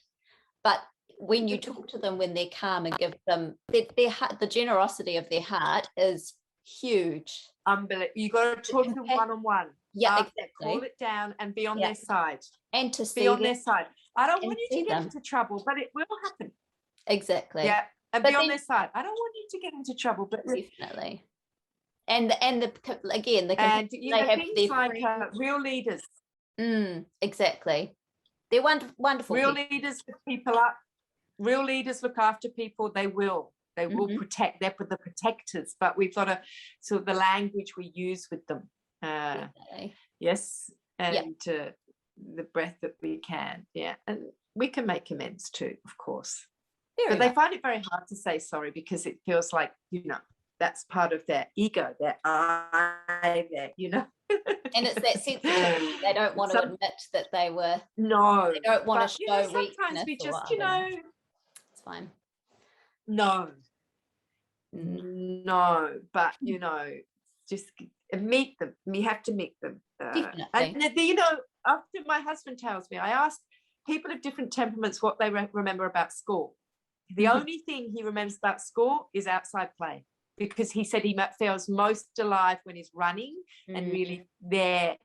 but when you talk to them when they're calm and give them their heart, the generosity of their heart is huge. Unbelievable. You got to talk to them one-on-one. Yeah, exactly. Call it down and be on their side. And to be on their side. I don't want you to get into trouble, but it will happen. Exactly. Yeah, and be on their side. I don't want you to get into trouble, but definitely. And the again, they have things like real leaders. Exactly. They're wonderful. Real leaders lift people up. Real leaders look after people. They will protect. They're the protectors. But we've got to sort of the language we use with them. Yes, and the breath that we can. Yeah, and we can make amends too, of course. But they find it very hard to say sorry because it feels like, that's part of their ego, their I, and it's that sensitivity. They don't want to admit that they were. No. They don't want to show weakness. Sometimes we just, it's fine. No. No, but, just meet them. We have to meet them. Definitely. And, after my husband tells me, I ask people of different temperaments what they remember about school. The only thing he remembers about school is outside play, because he said he feels most alive when he's running and really there,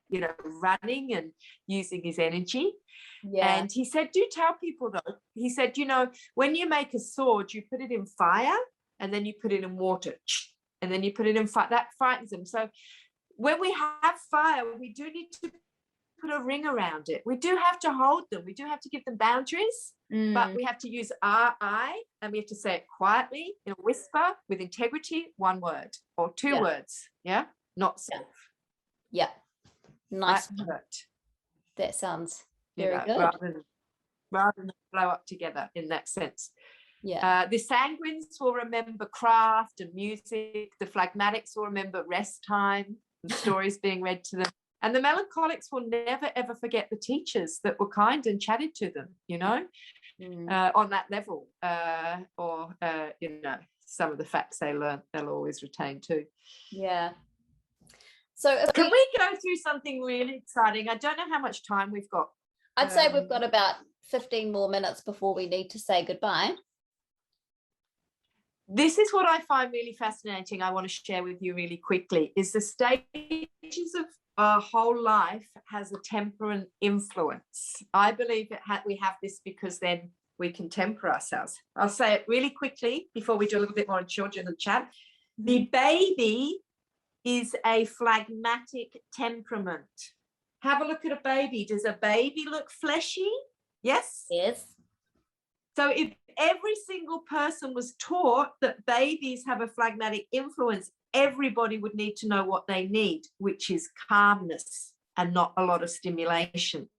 running and using his energy. Yeah. And he said, do tell people though, he said, when you make a sword, you put it in fire and then you put it in water and then you put it in fire. That frightens them. So when we have fire, we do need to put a ring around it. We do have to hold them. We do have to give them boundaries, but we have to use I, and we have to say it quietly in a whisper with integrity, one word or two words. Yeah. Not self. Yeah. Nice. That sounds very good. Rather than blow up together in that sense. Yeah. The sanguines will remember craft and music. The phlegmatics will remember rest time and stories being read to them. And the melancholics will never, ever forget the teachers that were kind and chatted to them, on that level. Or some of the facts they learned, they'll always retain too. Yeah. So can we go through something really exciting? I don't know how much time we've got. I'd say we've got about 15 more minutes before we need to say goodbye. This is what I find really fascinating. I want to share with you really quickly is the stages of our whole life has a temperament influence. I believe we have this because then we can temper ourselves. I'll say it really quickly before we do a little bit more on children and chat. The baby is a phlegmatic temperament. Have a look at a baby. Does a baby look fleshy? Yes? Yes. So if every single person was taught that babies have a phlegmatic influence, everybody would need to know what they need, which is calmness and not a lot of stimulation.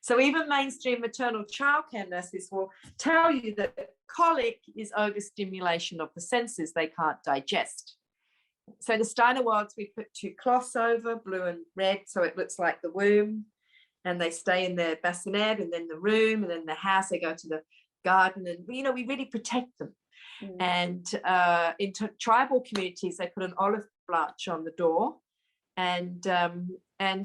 So even mainstream maternal childcare nurses will tell you that colic is overstimulation of the senses they can't digest. So in the Steiner wards, we put two cloths over, blue and red, so it looks like the womb, and they stay in their bassinet and then the room and then the house. They go to the garden and, we really protect them. And in tribal communities, they put an olive branch on the door, and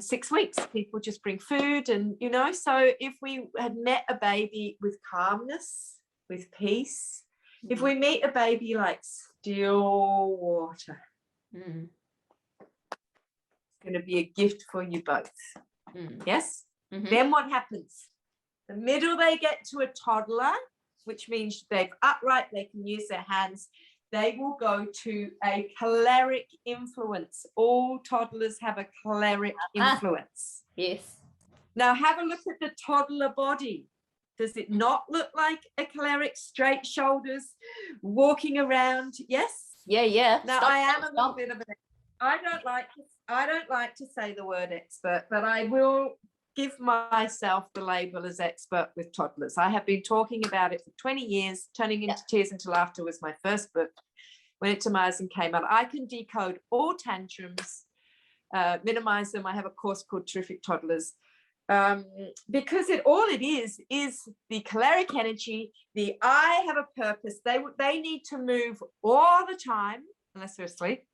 6 weeks people just bring food, and so if we had met a baby with calmness, with peace, if we meet a baby like still water, it's going to be a gift for you both. Yes. Then what happens? The middle they get to a toddler, which means they're upright, they can use their hands, they will go to a choleric influence. All toddlers have a choleric influence. Yes. Now have a look at the toddler body. Does it not look like a choleric? Straight shoulders, walking around? Yes? Yeah. Now I am a little bit of an I don't like to say the word expert, but I will give myself the label as expert with toddlers. I have been talking about it for 20 years. Turning into Tears into Laughter was my first book. When It Demise and came out, I can decode all tantrums, minimize them. I have a course called Terrific Toddlers, because all it is the choleric energy. The I have a purpose. They need to move all the time unless they're asleep.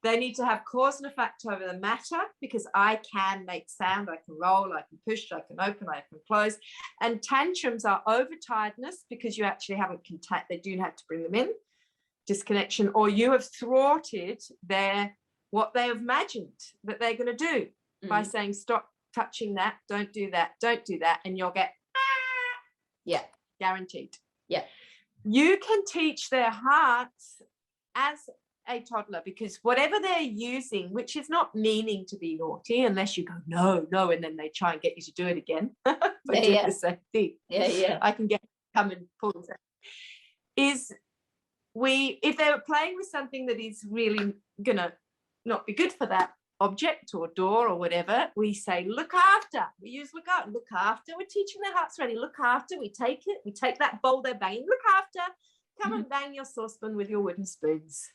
They need to have cause and effect over the matter, because I can make sound, I can roll, I can push, I can open, I can close. And tantrums are over-tiredness, because you actually haven't they do have to bring them in, disconnection, or you have thwarted what they have imagined that they're going to do by saying, stop touching that, don't do that, and you'll get yeah, guaranteed. Yeah. You can teach their hearts as a toddler, because whatever they're using, which is not meaning to be naughty, unless you go no, and then they try and get you to do it again, but do the same thing. I can come and pull this out. If they're playing with something that is really gonna not be good for that object or door or whatever, we say look after. We use look after. We're teaching their hearts ready. Look after. We take that bowl they're banging. Look after. Come and bang your saucepan with your wooden spoons.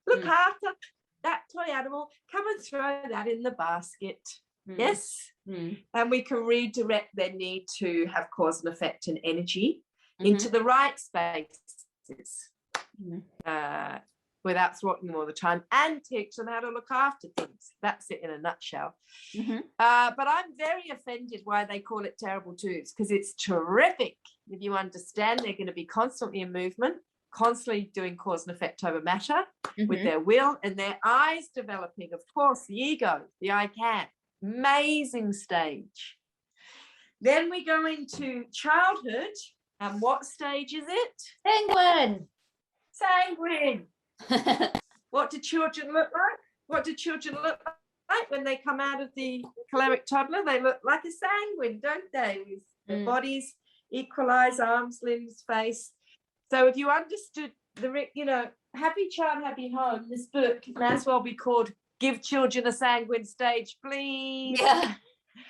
Look after that toy animal. Come and throw that in the basket. Yes. And we can redirect their need to have cause and effect and energy into the right spaces. Without thwarting them all the time, and teach them how to look after things. That's it in a nutshell. But I'm very offended why they call it terrible twos, because it's terrific if you understand they're going to be constantly in movement, constantly doing cause and effect over matter with their will and their eyes developing. Of course, the ego, the I can. Amazing stage. Then we go into childhood. And what stage is it? Sanguine. What do children look like? When they come out of the choleric toddler? They look like a sanguine, don't they? With their bodies equalized, arms, limbs, face. So if you understood Happy Child, Happy Home, this book may as well be called Give Children a Sanguine Stage, Please.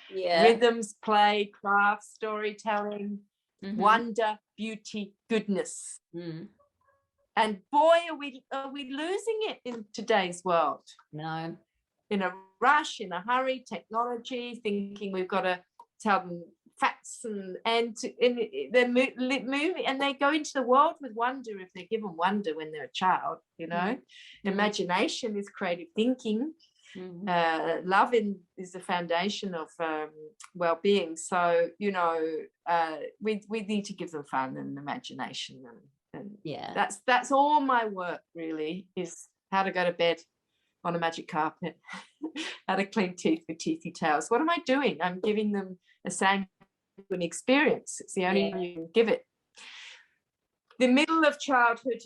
Yeah. Rhythms, play, craft, storytelling, wonder, beauty, goodness. And boy, are we losing it in today's world. No. In a rush, in a hurry, technology, thinking we've got to tell them facts and they're moving, and they go into the world with wonder if they're given wonder when they're a child, Imagination is creative thinking. Love is the foundation of well-being. So, we need to give them fun and imagination and that's all my work really, is how to go to bed on a magic carpet, how to clean teeth with teethy tails. What am I doing? I'm giving them a sanguine experience. It's the only way you can give it. The middle of childhood,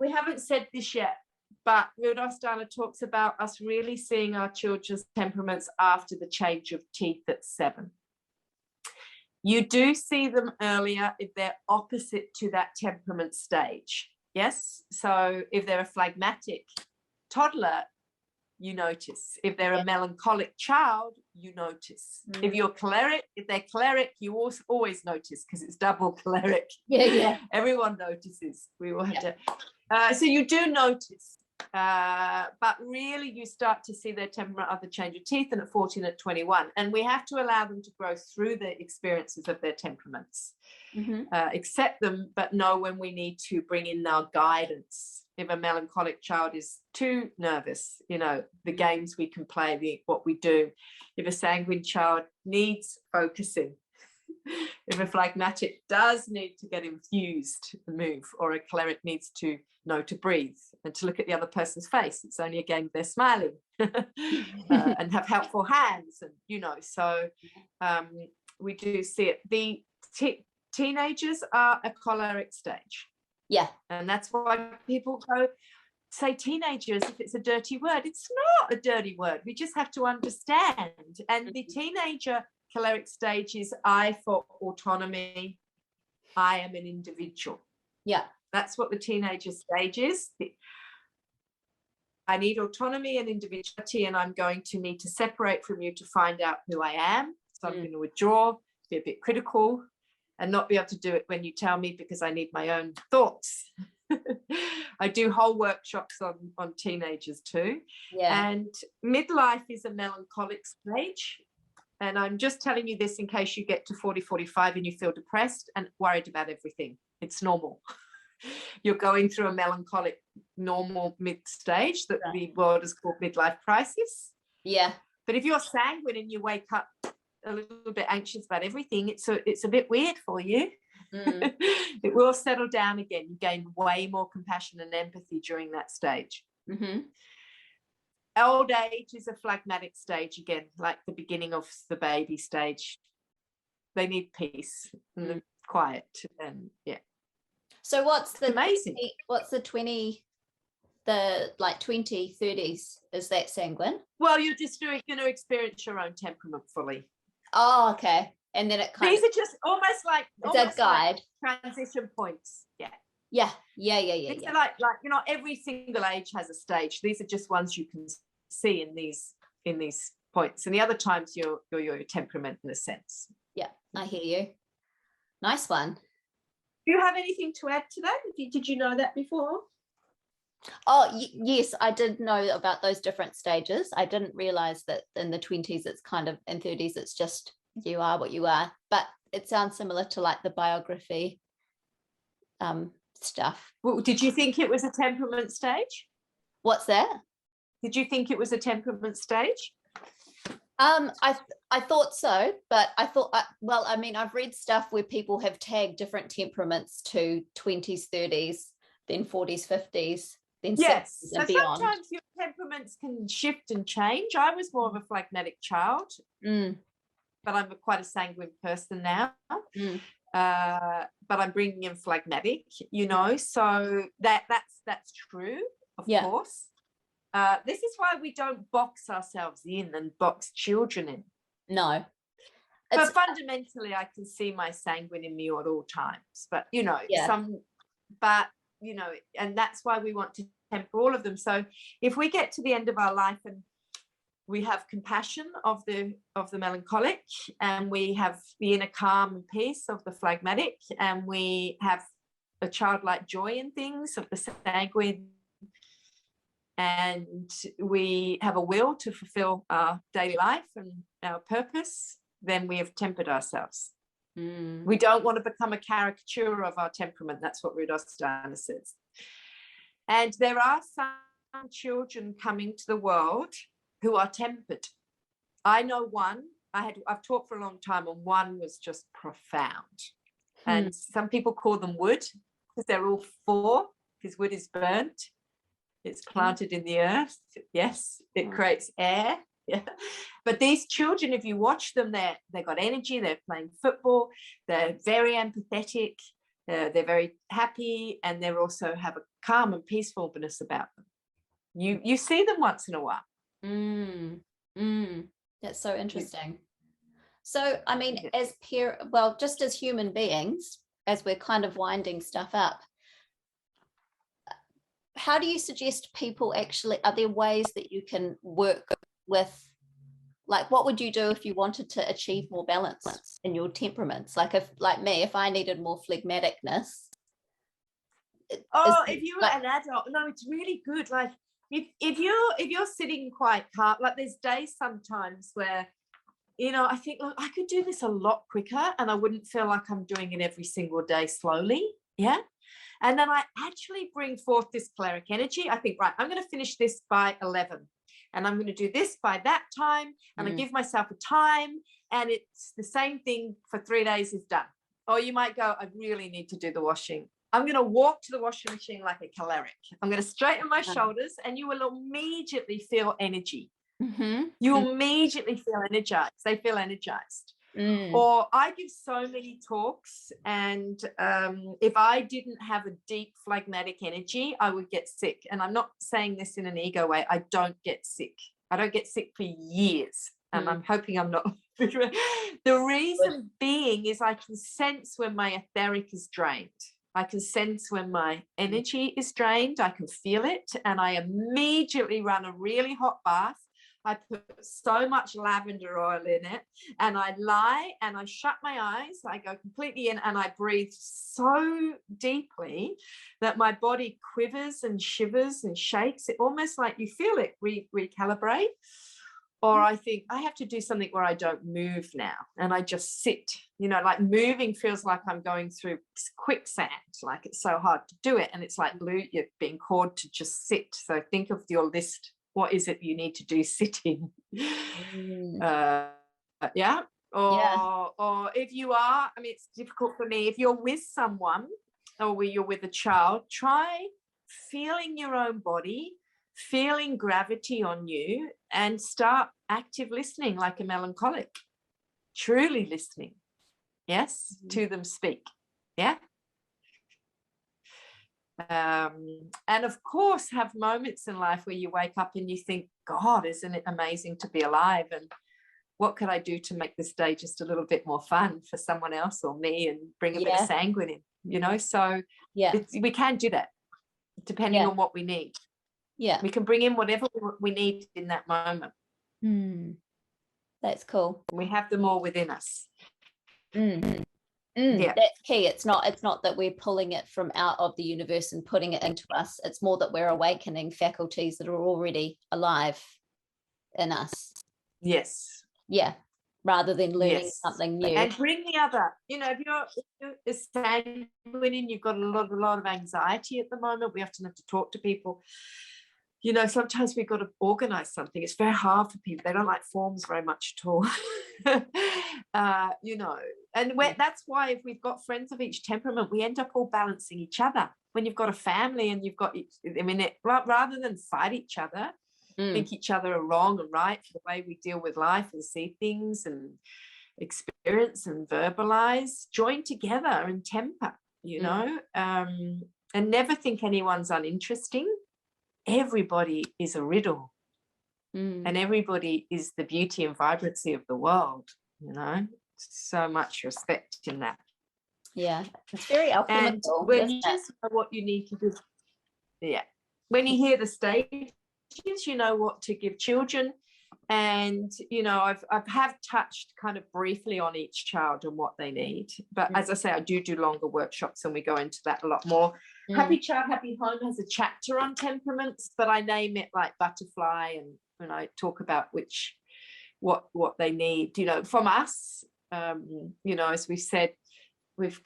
we haven't said this yet, but Rudolf Steiner talks about us really seeing our children's temperaments after the change of teeth at 7. You do see them earlier if they're opposite to that temperament stage. Yes. So if they're a phlegmatic toddler, you notice. If they're a melancholic child, you notice. If they're choleric, you also always notice, because it's double choleric. Everyone notices. We all have to. So you do notice. But really you start to see their temperament of the change of teeth, and at 14, at 21, and we have to allow them to grow through the experiences of their temperaments, accept them, but know when we need to bring in our guidance. If a melancholic child is too nervous, the games we can play, what we do. If a sanguine child needs focusing, if a phlegmatic does need to get infused and move, or a choleric needs to know to breathe and to look at the other person's face, it's only a game if they're smiling and have helpful hands, and so we do see it. The teenagers are a choleric stage, and that's why people say teenagers if it's a dirty word. It's not a dirty word, we just have to understand. And the teenager choleric stage is I for autonomy. I am an individual. That's what the teenager stage is. I need autonomy and individuality, and I'm going to need to separate from you to find out who I am. So I'm going to withdraw, be a bit critical, and not be able to do it when you tell me, because I need my own thoughts. I do whole workshops on teenagers too. And midlife is a melancholic stage. And I'm just telling you this in case you get to 40, 45 and you feel depressed and worried about everything. It's normal. you're going through a melancholic normal mid-stage that the world has called midlife crisis. Yeah. But if you're sanguine and you wake up a little bit anxious about everything, it's a bit weird for you. It will settle down again. You gain way more compassion and empathy during that stage. Old age is a phlegmatic stage again, like the beginning of the baby stage. They need peace and quiet, and So what's the amazing? What's the 20? The like 20, 30s, is that sanguine? Well, you're going to experience your own temperament fully. Oh, okay. And then it these are just almost like it's a guide, like transition points. Yeah. These are like every single age has a stage. These are just ones you can see in these points, and the other times you're your temperament in a sense. Yeah, I hear you. Nice one. Do you have anything to add to that? Did you know that before? Oh, yes, I did know about those different stages. I didn't realize that in the 20s it's kind of, in 30s it's just you are what you are, but it sounds similar to like the biography stuff. Well, did you think it was a temperament stage? What's that? Did you think it was a temperament stage? I thought so, but I thought, well, I mean, I've read stuff where people have tagged different temperaments to 20s, 30s, then 40s, 50s, then 60s and beyond. Sometimes your temperaments can shift and change. I was more of a phlegmatic child, but I'm quite a sanguine person now. But I'm bringing in phlegmatic, so that's true, of course. This is why we don't box ourselves in and box children in. No. But fundamentally, I can see my sanguine in me at all times. But, and that's why we want to temper all of them. So if we get to the end of our life and we have compassion of the melancholic, and we have the inner calm and peace of the phlegmatic, and we have a childlike joy in things of the sanguine, and we have a will to fulfill our daily life and our purpose, then we have tempered ourselves. We don't want to become a caricature of our temperament. That's what Rudolf Steiner says. And there are some children coming to the world who are tempered. I know one. I've taught for a long time, and one was just profound. And some people call them wood because they're all four, because wood is burnt. It's planted in the earth. Yes, it creates air. Yeah. But these children, if you watch them, they've got energy, they're playing football, they're very empathetic, they're very happy, and they also have a calm and peacefulness about them. You see them once in a while. That's so interesting. So, I mean, just as human beings, as we're kind of winding stuff up, how do you suggest people actually, are there ways that you can work with, like, what would you do if you wanted to achieve more balance in your temperaments? Like if I needed more phlegmaticness. If you were an adult, no, it's really good. Like if you're sitting quite calm, like there's days sometimes where, I think, look, I could do this a lot quicker and I wouldn't feel like I'm doing it every single day slowly. Yeah. And then I actually bring forth this choleric energy. I think, right, I'm going to finish this by 11. And I'm going to do this by that time. And I give myself a time. And it's the same thing for 3 days is done. Or you might go, I really need to do the washing. I'm going to walk to the washing machine like a choleric. I'm going to straighten my shoulders, and you will immediately feel energy. You immediately feel energized. They feel energized. Or I give so many talks, and if I didn't have a deep phlegmatic energy, I would get sick. And I'm not saying this in an ego way. I don't get sick. I don't get sick for years, and I'm hoping I'm not. The reason being is I can sense when my etheric is drained. I can sense when my energy is drained. I can feel it, and I immediately run a really hot bath. I put so much lavender oil in it, and I lie and I shut my eyes. I go completely in and I breathe so deeply that my body quivers and shivers and shakes. It almost like you feel it recalibrate. Or I think I have to do something where I don't move now and I just sit, like moving feels like I'm going through quicksand, like it's so hard to do it. And it's like you're being called to just sit. So think of your list. What is it you need to do sitting? Yeah. Or if you are, I mean, it's difficult for me. If you're with someone or you're with a child, try feeling your own body, feeling gravity on you, and start active listening like a melancholic, truly listening, yes, to them speak. Yeah. And of course have moments in life where you wake up and you think, God, isn't it amazing to be alive, and what could I do to make this day just a little bit more fun for someone else or me, and bring a bit of sanguine in, so we can do that depending on what we need. We can bring in whatever we need in that moment. That's cool. We have them all within us. That's key. It's not that we're pulling it from out of the universe and putting it into us. It's more that we're awakening faculties that are already alive in us. Yes. Yeah. Rather than learning something new. And bring the other. If you're a sanguine, you've got a lot of anxiety at the moment. We often have to talk to people. Sometimes we've got to organize something. It's very hard for people. They don't like forms very much at all. And that's why if we've got friends of each temperament, we end up all balancing each other. When you've got a family and you've got, rather than fight each other, think each other are wrong and right for the way we deal with life and see things and experience and verbalize, join together and temper, and never think anyone's uninteresting. Everybody is a riddle, and everybody is the beauty and vibrancy of the world. So much respect in that. Yeah, it's very alchemical. And when you just know what you need to do, when you hear the stages, you know what to give children. And I've touched kind of briefly on each child and what they need, but as I say, I do longer workshops and we go into that a lot more. Happy Child, Happy Home has a chapter on temperaments, but I name it like butterfly, and when I talk about what they need, from us, as we said, we've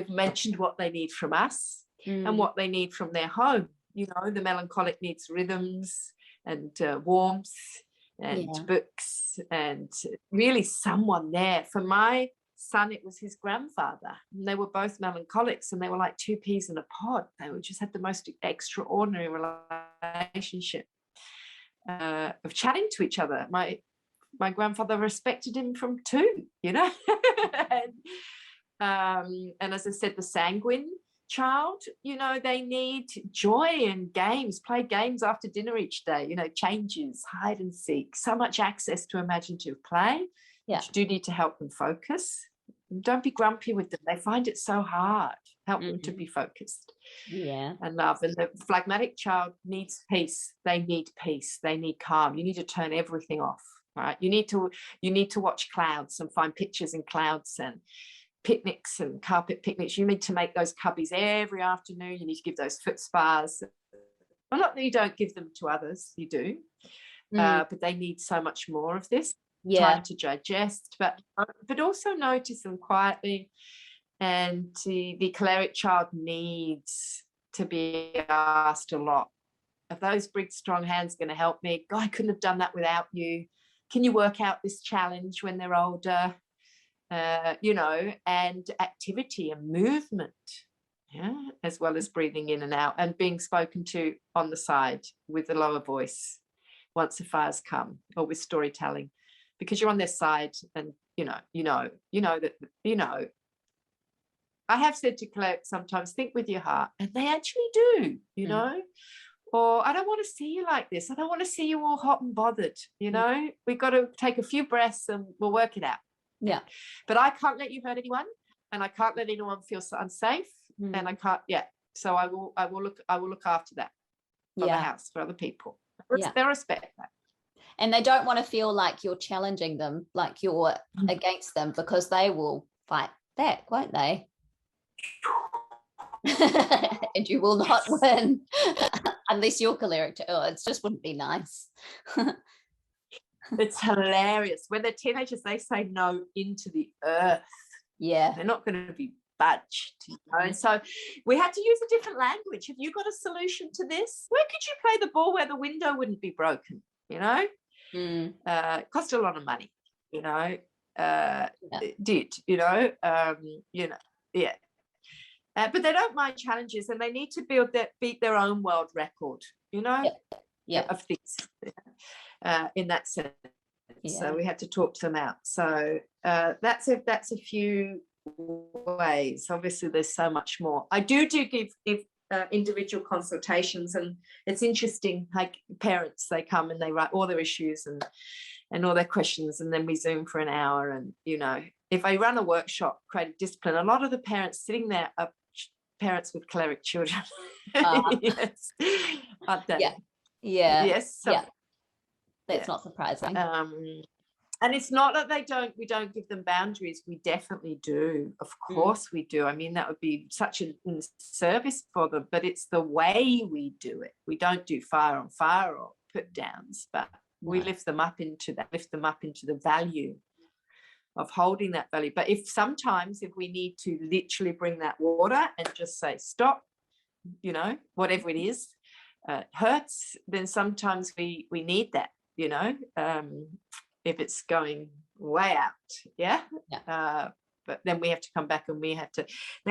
mentioned what they need from us and what they need from their home. The melancholic needs rhythms and warmth and books, and really someone there. For my son, it was his grandfather, and they were both melancholics, and they were like two peas in a pod. They just had the most extraordinary relationship of chatting to each other. My grandfather respected him from two, and as I said, the sanguine child, they need joy and games, play games after dinner each day, changes, hide and seek, so much access to imaginative play. You do need to help them focus. And don't be grumpy with them. They find it so hard. Help them to be focused and love. And the phlegmatic child needs peace. They need peace. They need calm. You need to turn everything off, right? You need to watch clouds and find pictures in clouds and picnics and carpet picnics. You need to make those cubbies every afternoon. You need to give those foot spas. Well, not that you don't give them to others, you do, but they need so much more of this time to digest, but also notice them quietly. And the choleric child needs to be asked a lot. Are those big strong hands going to help me? God, I couldn't have done that without you. Can you work out this challenge when they're older? And activity and movement, as well as breathing in and out and being spoken to on the side with the lower voice once the fires come, or with storytelling, because you're on their side, and I have said to Claire sometimes, think with your heart, and they actually do, or I don't want to see you like this. I don't want to see you all hot and bothered. We've got to take a few breaths and we'll work it out. Yeah, but I can't let you hurt anyone, and I can't let anyone feel unsafe, and I can't. So I will look after that for the house, for other people. They respect that, and they don't want to feel like you're challenging them, like you're against them, because they will fight back, won't they? And you will not win unless you're choleric too. It just wouldn't be nice. It's hilarious. When they're teenagers, they say no into the earth. Yeah. They're not going to be budged. And so we had to use a different language. Have you got a solution to this? Where could you play the ball where the window wouldn't be broken? It cost a lot of money, It did, yeah. But they don't mind challenges, and they need to beat their own world record, of things in that sense. Yeah. So we had to talk them out. So that's a few ways. Obviously, there's so much more. I do give individual consultations, and it's interesting. Like parents, they come and they write all their issues and all their questions, and then we Zoom for an hour. And if I run a workshop, creative discipline, a lot of the parents sitting there are parents with choleric children. Yes, aren't they? Yeah. Yes. So, that's not surprising. And it's not that we don't give them boundaries. We definitely do. Of course we do. I mean, that would be such a service for them, but it's the way we do it. We don't do fire on fire or put downs, but we lift them up into the value of holding that value. But if we need to literally bring that water and just say, stop, whatever it is, hurts, then sometimes we need that, if it's going way out. But then we have to come back, and they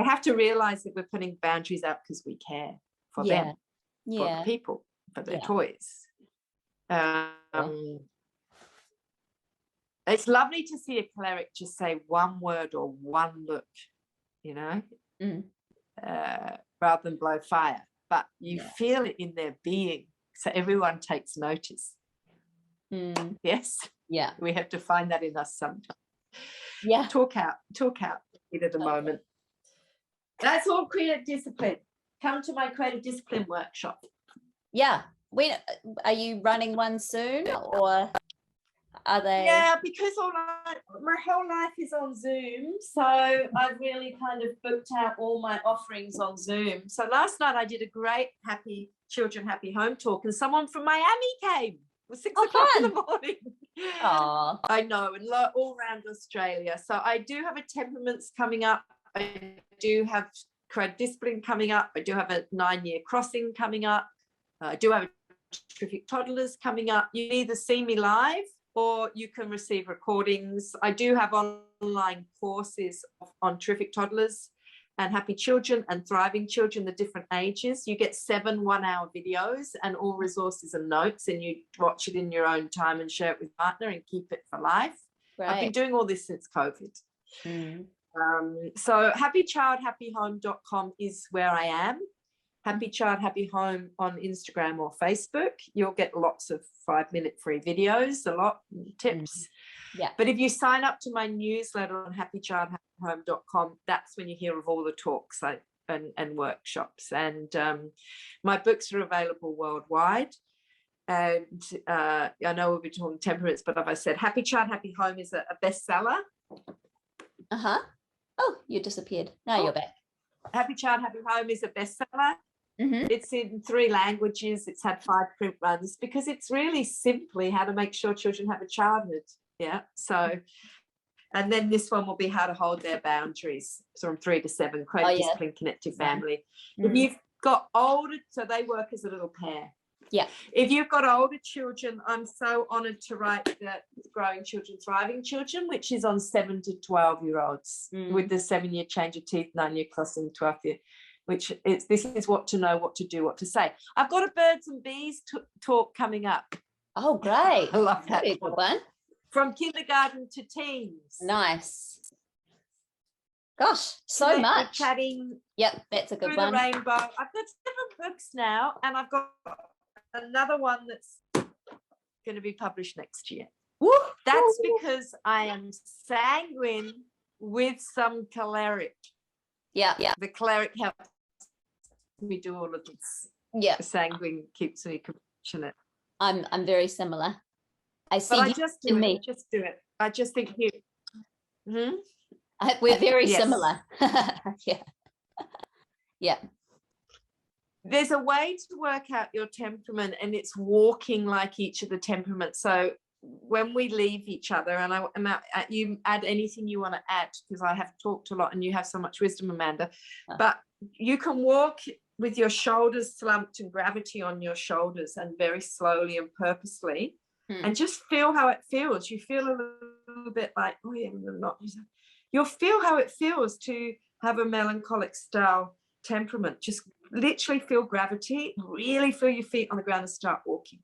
have to realize that we're putting boundaries out because we care for them, for the people, for their toys. It's lovely to see a choleric just say one word or one look, rather than blow fire, but you feel it in their being, so everyone takes notice. Yes. Yeah. We have to find that in us sometimes. Yeah. Talk out at the moment. That's all creative discipline. Come to my creative discipline workshop. Yeah. When are you running one soon, or are they? Yeah, because my whole life is on Zoom, so I've really kind of booked out all my offerings on Zoom. So last night I did a great Happy Children, Happy Home talk, and someone from Miami came. It was 6 o'clock in the morning. Oh, I know, and all around Australia. So I do have a Temperaments coming up. I do have creative discipline coming up. I do have a 9-year crossing coming up. I do have a terrific toddlers coming up. You either see me live or you can receive recordings. I do have online courses on terrific toddlers and happy children and thriving children, the different ages. You get 7 1-hour videos and all resources and notes, and you watch it in your own time and share it with partner and keep it for life. Right. I've been doing all this since COVID. So happychildhappyhome.com is where I am. Happy Child Happy Home on Instagram or Facebook. You'll get lots of 5-minute free videos, a lot of tips. Yeah. But if you sign up to my newsletter on happychildhappyhome.com, that's when you hear of all the talks and workshops. And my books are available worldwide. And I know we'll be talking temperaments, but as I said, Happy Child Happy Home is a bestseller. Oh, you disappeared. Now you're back. Happy Child Happy Home is a bestseller. It's in 3 languages. It's had 5 print runs because it's really simply how to make sure children have a childhood. Yeah. So, and then this one will be how to hold their boundaries. So from 3 to 7, creative discipline, connected family. If you've got older, so they work as a little pair. Yeah. If you've got older children, I'm so honoured to write the Growing Children, Thriving Children, which is on 7 to 12-year-olds with the 7-year change of teeth, 9-year crossing, 12th year, this is what to know, what to do, what to say. I've got a birds and bees talk coming up. Oh, great. I love that. Good one. From kindergarten to teens. Nice. Gosh, so much. Chatting. Yep, that's a good through one. The rainbow. I've got 7 books now, and I've got another one that's going to be published next year. Woo! That's because I am sanguine with some choleric. Yeah. The choleric helps me do all of this. Yeah. The sanguine keeps me compassionate. I'm very similar. I see. But I just do it. I just think you. We're very similar. Yeah. Yeah. There's a way to work out your temperament, and it's walking like each of the temperaments. So when we leave each other, and you add anything you want to add, because I have talked a lot and you have so much wisdom, Amanda, but you can walk with your shoulders slumped and gravity on your shoulders, and very slowly and purposely, and just feel how it feels. You feel a little bit like, oh yeah, not. You'll feel how it feels to have a melancholic style temperament. Just literally feel gravity, really feel your feet on the ground and start walking.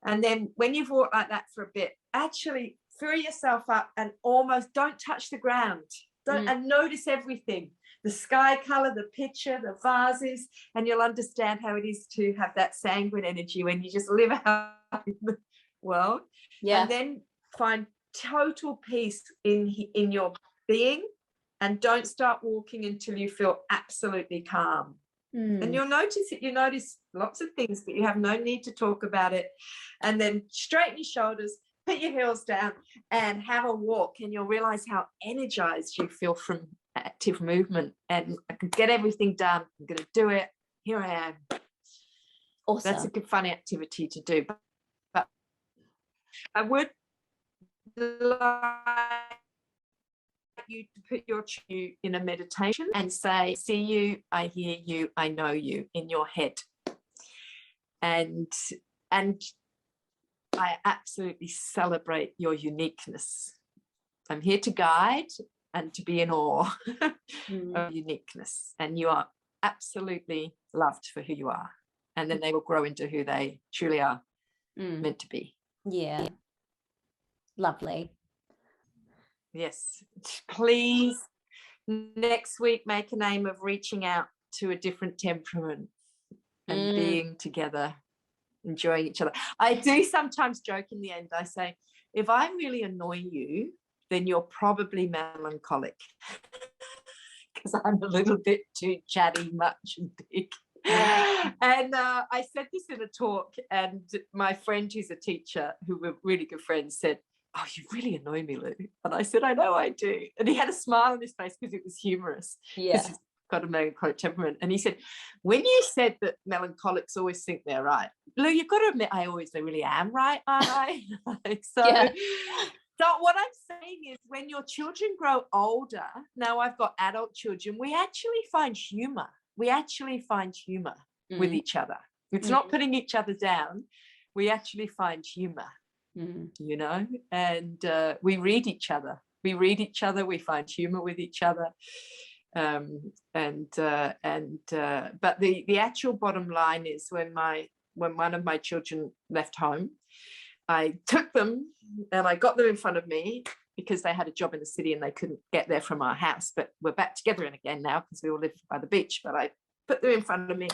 And then when you've walked like that for a bit, actually fill yourself up and almost don't touch the ground. And notice everything, the sky color, the picture, the vases, and you'll understand how it is to have that sanguine energy when you just live out in the world. And then find total peace in your being, and don't start walking until you feel absolutely calm. And you'll notice it. You notice lots of things, but you have no need to talk about it. And then straighten your shoulders, put your heels down, and have a walk, and you'll realize how energized you feel from active movement. And I can get everything done. I'm going to do it. Here I am. Awesome. That's a good fun activity to do. But I would like you to put your cue in a meditation and say, see you, I hear you, I know you, in your head. And I absolutely celebrate your uniqueness. I'm here to guide and to be in awe of uniqueness. And you are absolutely loved for who you are. And then they will grow into who they truly are meant to be. Yeah. Lovely. Yes. Please, next week, make a name of reaching out to a different temperament and being together, enjoying each other. I do sometimes joke in the end. I say, if I really annoy you, then you're probably melancholic, because I'm a little bit too chatty, much and big. And I said this in a talk, and my friend who's a teacher, who were really good friends, said, oh, you really annoy me, Lou. And I said, I know I do. And he had a smile on his face because it was humorous. Yeah. He's got a melancholic temperament. And he said, when you said that melancholics always think they're right, Lou, you've got to admit, I really am right, aren't I? So what I'm saying is, when your children grow older, now I've got adult children, we actually find humor. With each other. It's not putting each other down. We actually find humor. You know, and we read each other. We find humor with each other. But the actual bottom line is, when one of my children left home, I took them and I got them in front of me, because they had a job in the city and they couldn't get there from our house, but we're back together again now because we all live by the beach. But I put them in front of me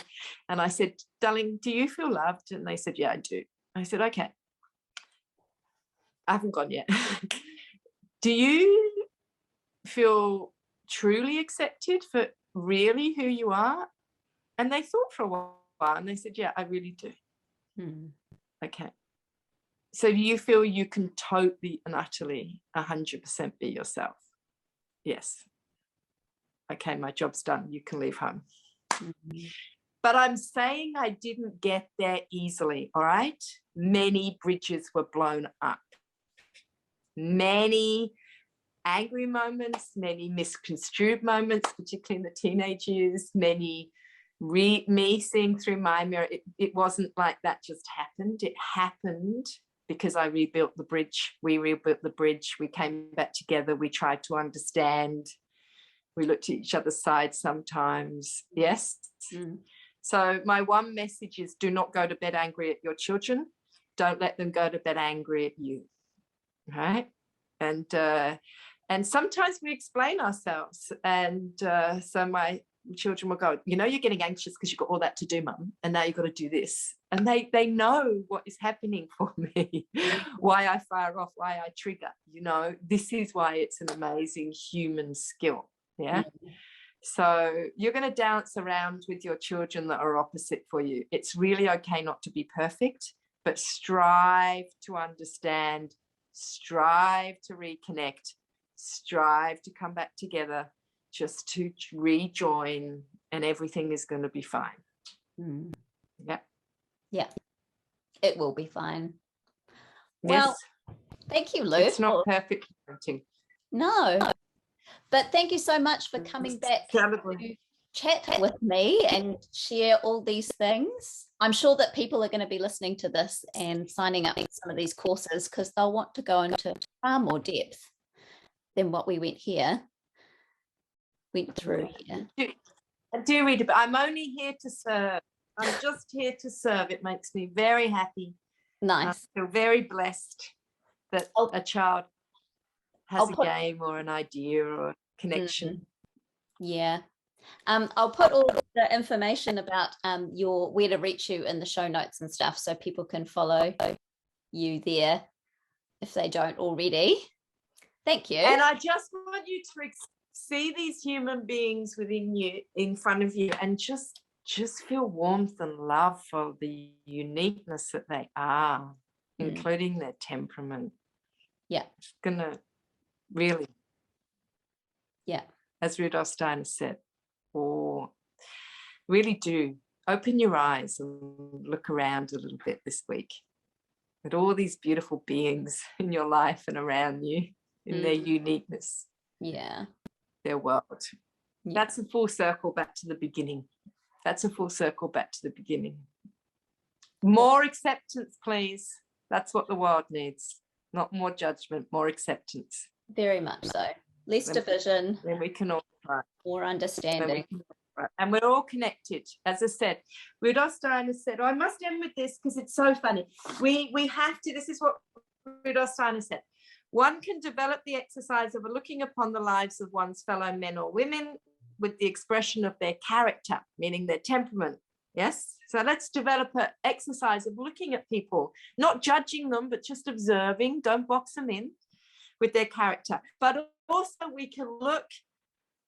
and I said, darling, do you feel loved? And they said, yeah, I do. I said, okay, I haven't gone yet. Do you feel truly accepted for really who you are? And they thought for a while and they said, yeah, I really do. Okay. So do you feel you can totally and utterly 100% be yourself? Yes. Okay, my job's done. You can leave home. But I'm saying I didn't get there easily, all right? Many bridges were blown up. Many angry moments, many misconstrued moments, particularly in the teenage years, many me seeing through my mirror. It wasn't like that just happened. It happened because I rebuilt the bridge. We rebuilt the bridge. We came back together. We tried to understand. We looked at each other's sides sometimes. Yes. So my one message is, do not go to bed angry at your children. Don't let them go to bed angry at you. Right? And sometimes we explain ourselves. And so my children will go, you know, you're getting anxious because you've got all that to do, Mum, and now you've got to do this. And they know what is happening for me, why I fire off, why I trigger. You know, this is why it's an amazing human skill. Yeah. So you're going to dance around with your children that are opposite for you. It's really okay not to be perfect, but strive to understand, strive to reconnect, strive to come back together, just to rejoin, and everything is going to be fine. Yeah. It will be fine. Yes. Well, Thank you, Lou. It's not perfect parenting. No, but thank you so much for coming back to chat with me and share all these things. I'm sure that people are going to be listening to this and signing up for some of these courses because they'll want to go into far more depth than what we went through here. I do read it, but I'm only here to serve. I'm just here to serve. It makes me very happy. Nice. I feel very blessed that a child has a game or an idea or a connection. Yeah. I'll put all the information about where to reach you in the show notes and stuff so people can follow you there if they don't already. Thank you. And I just want you to see these human beings within you, in front of you, and just feel warmth and love for the uniqueness that they are, including their temperament. Yeah. It's gonna really, as Rudolf Steiner said, or really do open your eyes and look around a little bit this week at all these beautiful beings in your life and around you in their uniqueness, their world. That's a full circle back to the beginning. More acceptance, please. That's what the world needs. Not more judgment, more acceptance. Very much so. Less division. Then we can all thrive. More understanding. And we're all connected. As I said, Rudolf Steiner said, I must end with this because it's so funny. We have to, this is what Rudolf Steiner said. One can develop the exercise of looking upon the lives of one's fellow men or women with the expression of their character, meaning their temperament. Yes. So let's develop an exercise of looking at people, not judging them, but just observing. Don't box them in with their character. But also we can look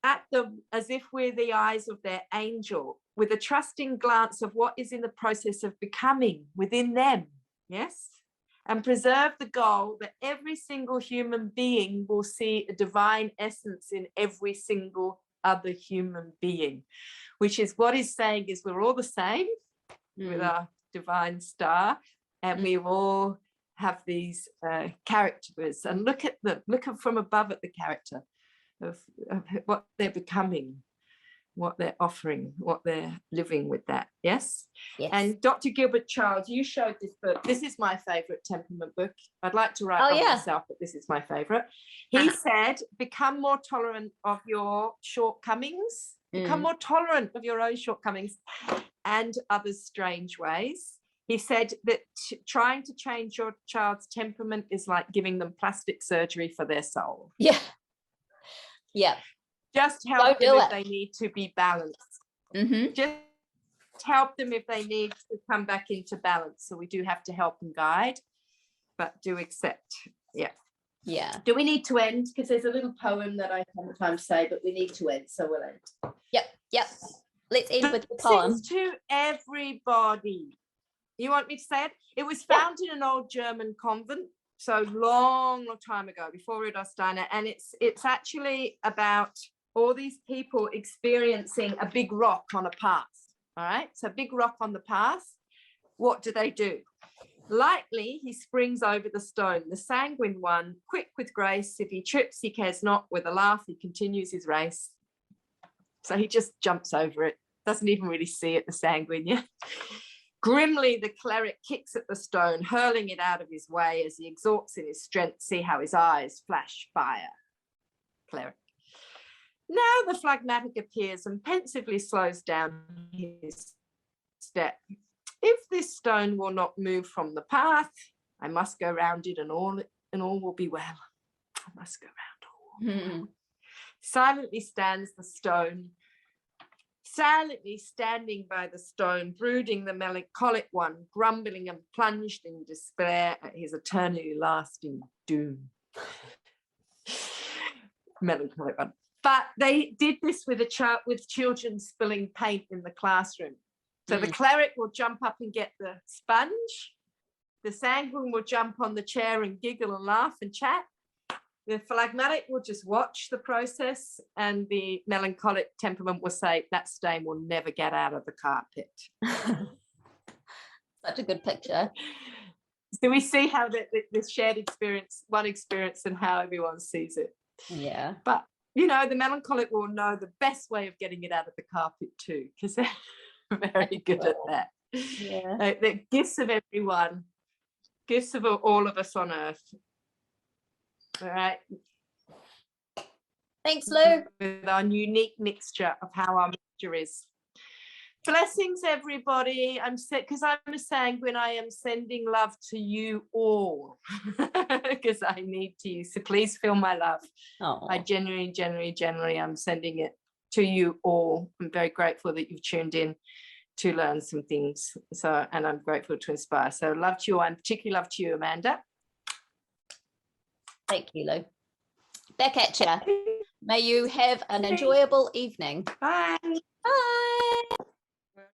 at them as if we're the eyes of their angel, with a trusting glance of what is in the process of becoming within them. Yes. And preserve the goal that every single human being will see a divine essence in every single other human being, which is what he's saying is we're all the same with our divine star, and we all have these characters, and look at from above at the character of what they're becoming, what they're offering, what they're living with that. Yes. And Dr. Gilbert Charles, you showed this book. This is my favorite temperament book. I'd like to write one myself, but this is my favorite. He said, become more tolerant of your shortcomings, become more tolerant of your own shortcomings and others' strange ways. He said that trying to change your child's temperament is like giving them plastic surgery for their soul. Just help them if they need to be balanced. Just help them if they need to come back into balance. So we do have to help and guide, but do accept. Do we need to end? Because there's a little poem that I sometimes say, but we need to end, so we'll end. Let's end with the poem. To everybody. You want me to say it? It was found in an old German convent, so long time ago, before Rudolf Steiner, and it's actually about all these people experiencing a big rock on a path. All right, so big rock on the path. What do? Lightly he springs over the stone, the sanguine one, quick with grace. If he trips, he cares not. With a laugh, he continues his race. So he just jumps over it, doesn't even really see it, the sanguine. Grimly, the cleric kicks at the stone, hurling it out of his way as he exalts in his strength. See how his eyes flash fire. Cleric. Now the phlegmatic appears and pensively slows down his step. If this stone will not move from the path, I must go round it, and all will be well. I must go round all. Silently stands the stone, silently standing by the stone, brooding the melancholic one, grumbling and plunged in despair at his eternally lasting doom. Melancholic one. But they did this with children spilling paint in the classroom. So the cleric will jump up and get the sponge. The sanguine will jump on the chair and giggle and laugh and chat. The phlegmatic will just watch the process, and the melancholic temperament will say, that stain will never get out of the carpet. Such a good picture. So we see how this shared experience, one experience, and how everyone sees it. Yeah. But, you know, the melancholic will know the best way of getting it out of the carpet too, because they're very good at that. Yeah. The gifts of everyone, gifts of all of us on earth. All right. Thanks, Lou. With our unique mixture of how our mixture is. Blessings, everybody. Because I'm a sanguine, I am sending love to you all because I need to you. So please feel my love. Oh. I genuinely, I'm sending it to you all. I'm very grateful that you've tuned in to learn some things. So, and I'm grateful to inspire. So love to you. And particularly love to you, Amanda. Thank you, Lou. Back at you. May you have an enjoyable evening. Bye. Bye.